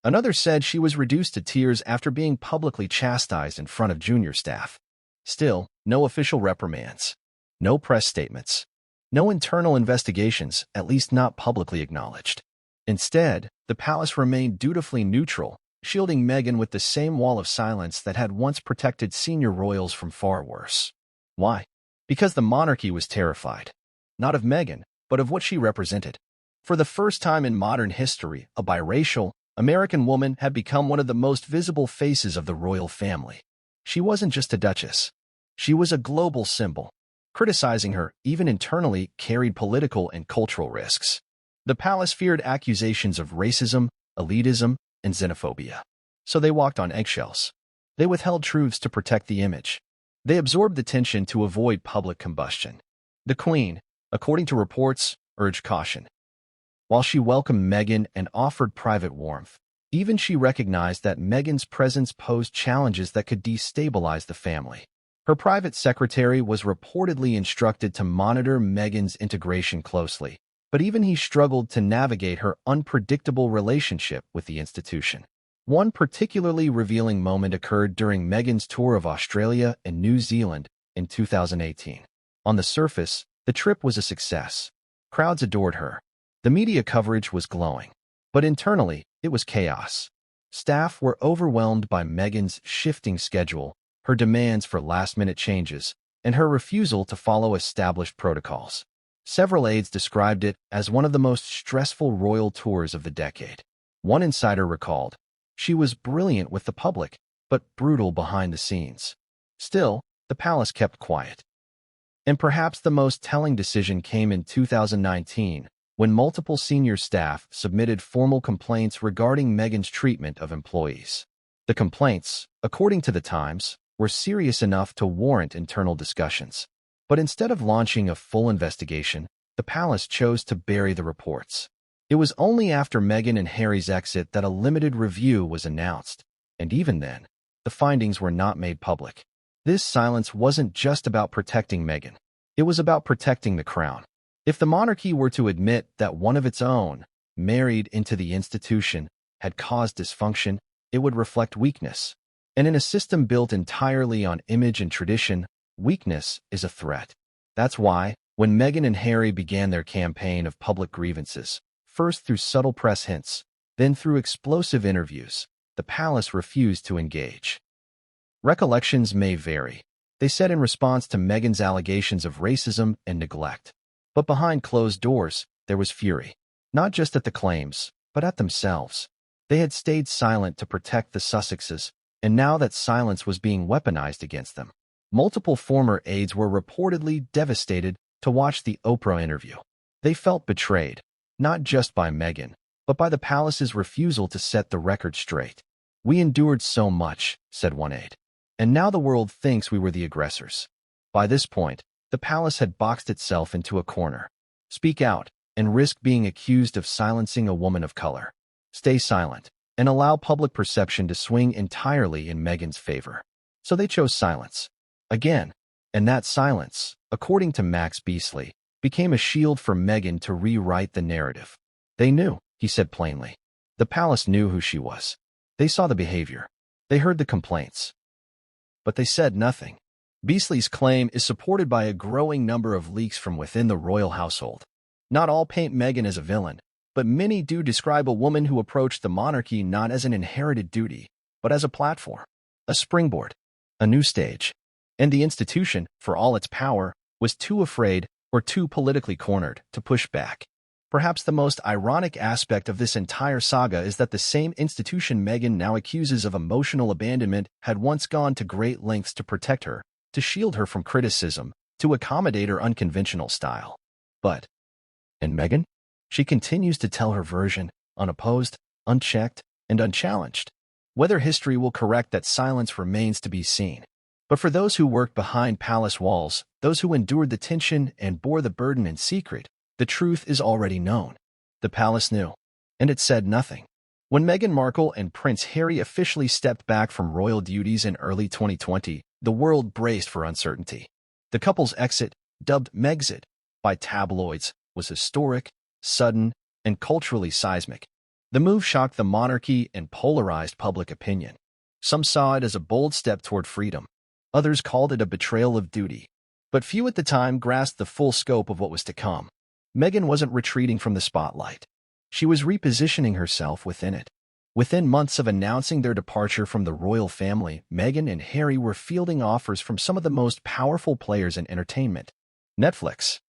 Speaker 1: Another said she was reduced to tears after being publicly chastised in front of junior staff. Still, no official reprimands. No press statements. No internal investigations, at least not publicly acknowledged. Instead, the palace remained dutifully neutral, shielding Meghan with the same wall of silence that had once protected senior royals from far worse. Why? Because the monarchy was terrified. Not of Meghan, but of what she represented. For the first time in modern history, a biracial, American woman had become one of the most visible faces of the royal family. She wasn't just a duchess. She was a global symbol. Criticizing her, even internally, carried political and cultural risks. The palace feared accusations of racism, elitism, and xenophobia. So they walked on eggshells. They withheld truths to protect the image. They absorbed the tension to avoid public combustion. The Queen, according to reports, urged caution. While she welcomed Meghan and offered private warmth, even she recognized that Meghan's presence posed challenges that could destabilize the family. Her private secretary was reportedly instructed to monitor Meghan's integration closely, but even he struggled to navigate her unpredictable relationship with the institution. One particularly revealing moment occurred during Meghan's tour of Australia and New Zealand in 2018. On the surface, the trip was a success. Crowds adored her. The media coverage was glowing. But internally, it was chaos. Staff were overwhelmed by Meghan's shifting schedule, her demands for last-minute changes, and her refusal to follow established protocols. Several aides described it as one of the most stressful royal tours of the decade. One insider recalled, "She was brilliant with the public, but brutal behind the scenes." Still, the palace kept quiet. And perhaps the most telling decision came in 2019, when multiple senior staff submitted formal complaints regarding Meghan's treatment of employees. The complaints, according to the Times, were serious enough to warrant internal discussions. But instead of launching a full investigation, the palace chose to bury the reports. It was only after Meghan and Harry's exit that a limited review was announced, and even then, the findings were not made public. This silence wasn't just about protecting Meghan. It was about protecting the crown. If the monarchy were to admit that one of its own, married into the institution, had caused dysfunction, it would reflect weakness. And in a system built entirely on image and tradition, weakness is a threat. That's why, when Meghan and Harry began their campaign of public grievances, first through subtle press hints, then through explosive interviews, the palace refused to engage. Recollections may vary. They said in response to Meghan's allegations of racism and neglect. But behind closed doors, there was fury. Not just at the claims, but at themselves. They had stayed silent to protect the Sussexes, and now that silence was being weaponized against them. Multiple former aides were reportedly devastated to watch the Oprah interview. They felt betrayed, not just by Meghan, but by the palace's refusal to set the record straight. "We endured so much," said one aide, "and now the world thinks we were the aggressors." By this point, the palace had boxed itself into a corner. Speak out, and risk being accused of silencing a woman of color. Stay silent, and allow public perception to swing entirely in Meghan's favor. So they chose silence. Again, and that silence, according to Max Beesley, became a shield for Meghan to rewrite the narrative. "They knew," he said plainly. "The palace knew who she was. They saw the behavior. They heard the complaints. But they said nothing." Beesley's claim is supported by a growing number of leaks from within the royal household. Not all paint Meghan as a villain, but many do describe a woman who approached the monarchy not as an inherited duty, but as a platform, a springboard, a new stage. And the institution, for all its power, was too afraid or too politically cornered to push back. Perhaps the most ironic aspect of this entire saga is that the same institution Meghan now accuses of emotional abandonment had once gone to great lengths to protect her, to shield her from criticism, to accommodate her unconventional style. And Meghan? She continues to tell her version, unopposed, unchecked, and unchallenged. Whether history will correct that silence remains to be seen. But for those who worked behind palace walls, those who endured the tension and bore the burden in secret, the truth is already known. The palace knew, and it said nothing. When Meghan Markle and Prince Harry officially stepped back from royal duties in early 2020, the world braced for uncertainty. The couple's exit, dubbed Megxit by tabloids, was historic, sudden, and culturally seismic. The move shocked the monarchy and polarized public opinion. Some saw it as a bold step toward freedom. Others called it a betrayal of duty. But few at the time grasped the full scope of what was to come. Meghan wasn't retreating from the spotlight. She was repositioning herself within it. Within months of announcing their departure from the royal family, Meghan and Harry were fielding offers from some of the most powerful players in entertainment. Netflix,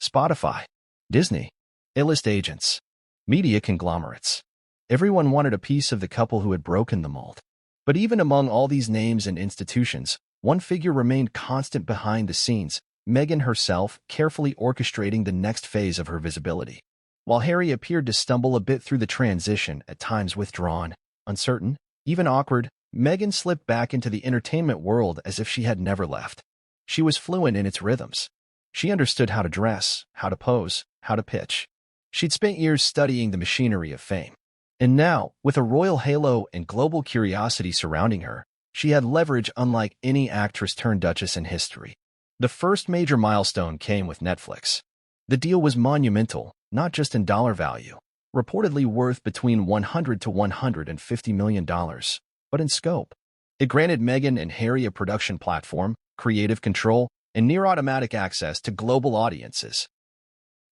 Speaker 1: Spotify, Disney, A-list agents, media conglomerates. Everyone wanted a piece of the couple who had broken the mold. But even among all these names and institutions, one figure remained constant behind the scenes, Meghan herself carefully orchestrating the next phase of her visibility. While Harry appeared to stumble a bit through the transition, at times withdrawn, uncertain, even awkward, Meghan slipped back into the entertainment world as if she had never left. She was fluent in its rhythms. She understood how to dress, how to pose, how to pitch. She'd spent years studying the machinery of fame. And now, with a royal halo and global curiosity surrounding her, she had leverage unlike any actress-turned-duchess in history. The first major milestone came with Netflix. The deal was monumental, not just in dollar value, reportedly worth between $100 to $150 million, but in scope. It granted Meghan and Harry a production platform, creative control, and near-automatic access to global audiences.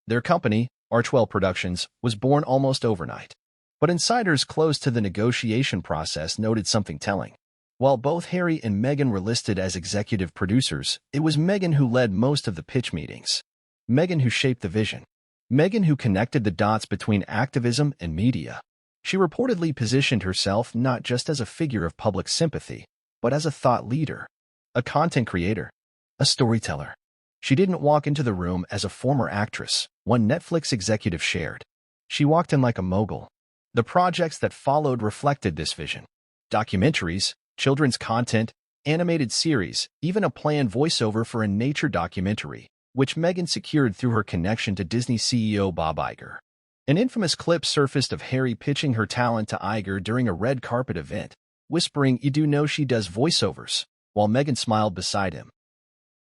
Speaker 1: Their company, Archwell Productions, was born almost overnight. But insiders close to the negotiation process noted something telling. While both Harry and Meghan were listed as executive producers, it was Meghan who led most of the pitch meetings. Meghan who shaped the vision. Meghan who connected the dots between activism and media. She reportedly positioned herself not just as a figure of public sympathy, but as a thought leader, a content creator, a storyteller. She didn't walk into the room as a former actress, one Netflix executive shared. She walked in like a mogul. The projects that followed reflected this vision. Documentaries, children's content, animated series, even a planned voiceover for a nature documentary, which Meghan secured through her connection to Disney CEO Bob Iger. An infamous clip surfaced of Harry pitching her talent to Iger during a red carpet event, whispering, "You do know she does voiceovers," while Meghan smiled beside him.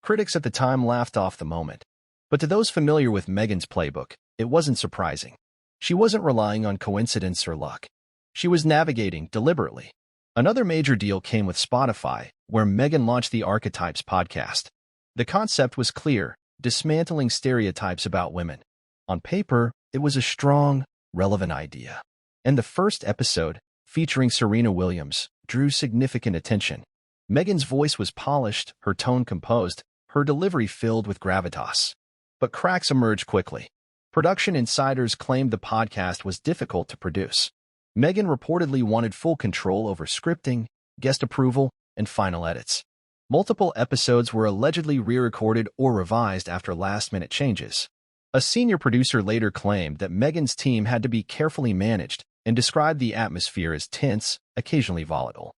Speaker 1: Critics at the time laughed off the moment. But to those familiar with Meghan's playbook, it wasn't surprising. She wasn't relying on coincidence or luck. She was navigating deliberately. Another major deal came with Spotify, where Meghan launched the Archetypes podcast. The concept was clear, dismantling stereotypes about women. On paper, it was a strong, relevant idea. And the first episode, featuring Serena Williams, drew significant attention. Meghan's voice was polished, her tone composed, her delivery filled with gravitas. But cracks emerged quickly. Production insiders claimed the podcast was difficult to produce. Meghan reportedly wanted full control over scripting, guest approval, and final edits. Multiple episodes were allegedly re-recorded or revised after last-minute changes. A senior producer later claimed that Meghan's team had to be carefully managed and described the atmosphere as tense, occasionally volatile.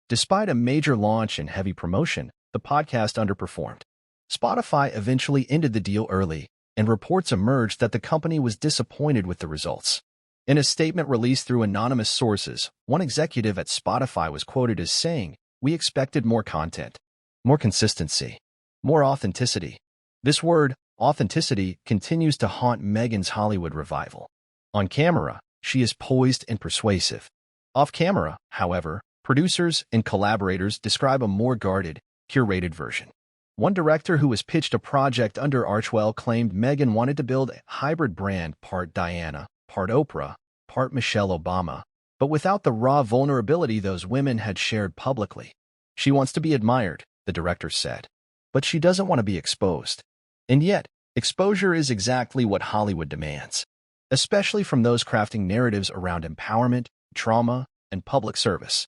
Speaker 1: Despite a major launch and heavy promotion, the podcast underperformed. Spotify eventually ended the deal early, and reports emerged that the company was disappointed with the results. In a statement released through anonymous sources, one executive at Spotify was quoted as saying, "We expected more content, more consistency, more authenticity." This word, authenticity, continues to haunt Meghan's Hollywood revival. On camera, she is poised and persuasive. Off camera, however, producers and collaborators describe a more guarded, curated version. One director who was pitched a project under Archwell claimed Meghan wanted to build a hybrid brand, part Diana, part Oprah, part Michelle Obama, but without the raw vulnerability those women had shared publicly. She wants to be admired, the director said, but she doesn't want to be exposed. And yet, exposure is exactly what Hollywood demands, especially from those crafting narratives around empowerment, trauma, and public service.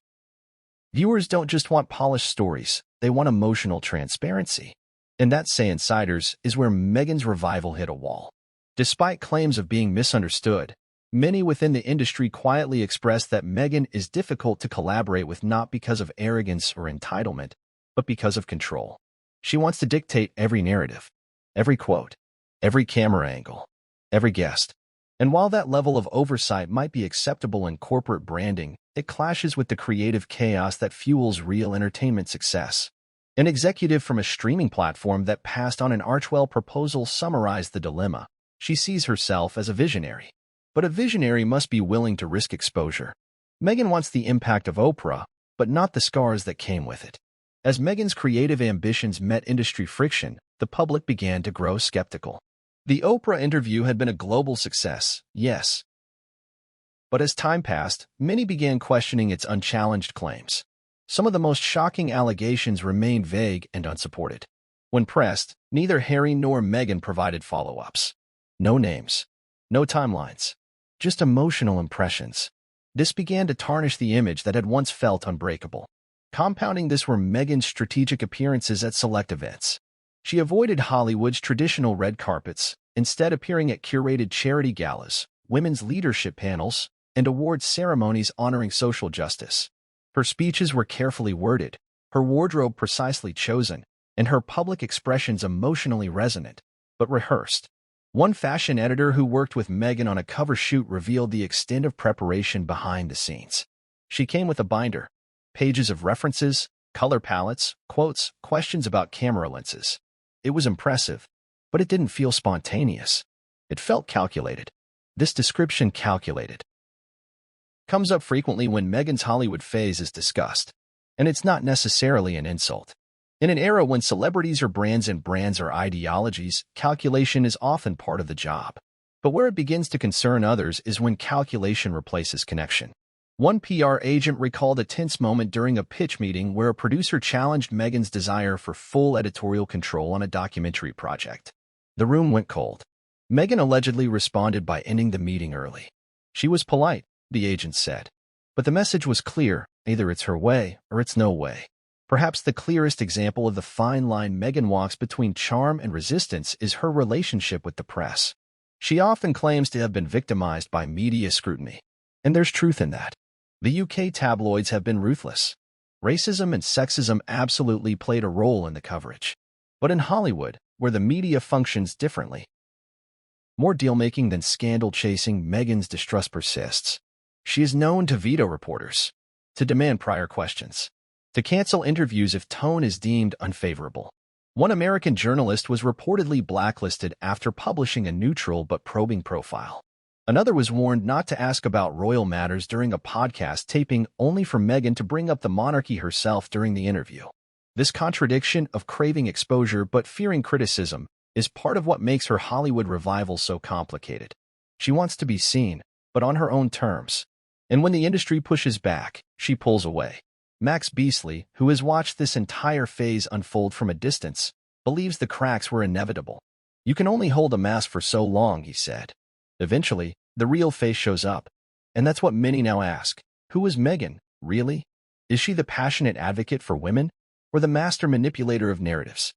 Speaker 1: Viewers don't just want polished stories, they want emotional transparency. And that, say insiders, is where Meghan's revival hit a wall. Despite claims of being misunderstood, many within the industry quietly expressed that Meghan is difficult to collaborate with not because of arrogance or entitlement, but because of control. She wants to dictate every narrative, every quote, every camera angle, every guest. And while that level of oversight might be acceptable in corporate branding, it clashes with the creative chaos that fuels real entertainment success. An executive from a streaming platform that passed on an Archwell proposal summarized the dilemma. She sees herself as a visionary. But a visionary must be willing to risk exposure. Meghan wants the impact of Oprah, but not the scars that came with it. As Meghan's creative ambitions met industry friction, the public began to grow skeptical. The Oprah interview had been a global success, yes. But as time passed, many began questioning its unchallenged claims. Some of the most shocking allegations remained vague and unsupported. When pressed, neither Harry nor Meghan provided follow-ups. No names, no timelines, just emotional impressions. This began to tarnish the image that had once felt unbreakable. Compounding this were Meghan's strategic appearances at select events. She avoided Hollywood's traditional red carpets, instead appearing at curated charity galas, women's leadership panels, and awards ceremonies honoring social justice. Her speeches were carefully worded, her wardrobe precisely chosen, and her public expressions emotionally resonant, but rehearsed. One fashion editor who worked with Meghan on a cover shoot revealed the extent of preparation behind the scenes. She came with a binder, pages of references, color palettes, quotes, questions about camera lenses. It was impressive, but it didn't feel spontaneous. It felt calculated. This description, calculated, comes up frequently when Meghan's Hollywood phase is discussed, and it's not necessarily an insult. In an era when celebrities are brands and brands are ideologies, calculation is often part of the job. But where it begins to concern others is when calculation replaces connection. One PR agent recalled a tense moment during a pitch meeting where a producer challenged Meghan's desire for full editorial control on a documentary project. The room went cold. Meghan allegedly responded by ending the meeting early. She was polite, the agent said. But the message was clear, either it's her way or it's no way. Perhaps the clearest example of the fine line Meghan walks between charm and resistance is her relationship with the press. She often claims to have been victimized by media scrutiny, and there's truth in that. The UK tabloids have been ruthless. Racism and sexism absolutely played a role in the coverage. But in Hollywood, where the media functions differently, more deal-making than scandal-chasing, Meghan's distrust persists. She is known to veto reporters, to demand prior questions, to cancel interviews if tone is deemed unfavorable. One American journalist was reportedly blacklisted after publishing a neutral but probing profile. Another was warned not to ask about royal matters during a podcast taping, only for Meghan to bring up the monarchy herself during the interview. This contradiction of craving exposure but fearing criticism is part of what makes her Hollywood revival so complicated. She wants to be seen, but on her own terms. And when the industry pushes back, she pulls away. Max Beesley, who has watched this entire phase unfold from a distance, believes the cracks were inevitable. "You can only hold a mask for so long," he said. Eventually, the real face shows up. And that's what many now ask. Who is Meghan, really? Is she the passionate advocate for women, or the master manipulator of narratives?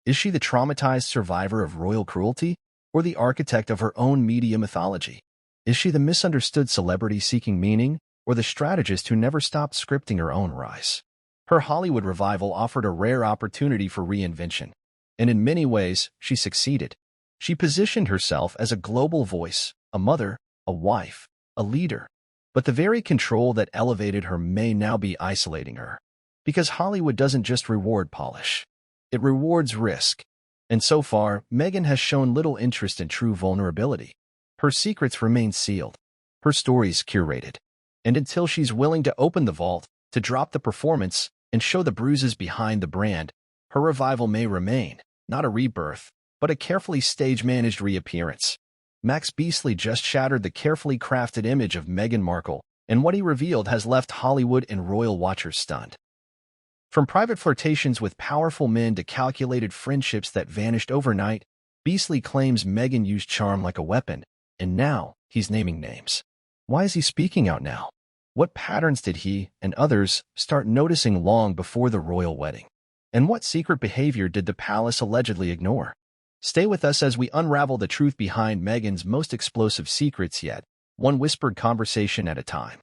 Speaker 1: Is she the traumatized survivor of royal cruelty, or the architect of her own media mythology? Is she the misunderstood celebrity seeking meaning, or the strategist who never stopped scripting her own rise? Her Hollywood revival offered a rare opportunity for reinvention, and in many ways, she succeeded. She positioned herself as a global voice, a mother, a wife, a leader. But the very control that elevated her may now be isolating her. Because Hollywood doesn't just reward polish. It rewards risk. And so far, Meghan has shown little interest in true vulnerability. Her secrets remain sealed. Her stories curated. And until she's willing to open the vault, to drop the performance, and show the bruises behind the brand, her revival may remain, not a rebirth, but a carefully stage-managed reappearance. Max Beesley just shattered the carefully crafted image of Meghan Markle, and what he revealed has left Hollywood and royal watchers stunned. From private flirtations with powerful men to calculated friendships that vanished overnight, Beesley claims Meghan used charm like a weapon, and now he's naming names. Why is he speaking out now? What patterns did he, and others, start noticing long before the royal wedding? And what secret behavior did the palace allegedly ignore? Stay with us as we unravel the truth behind Meghan's most explosive secrets yet, one whispered conversation at a time.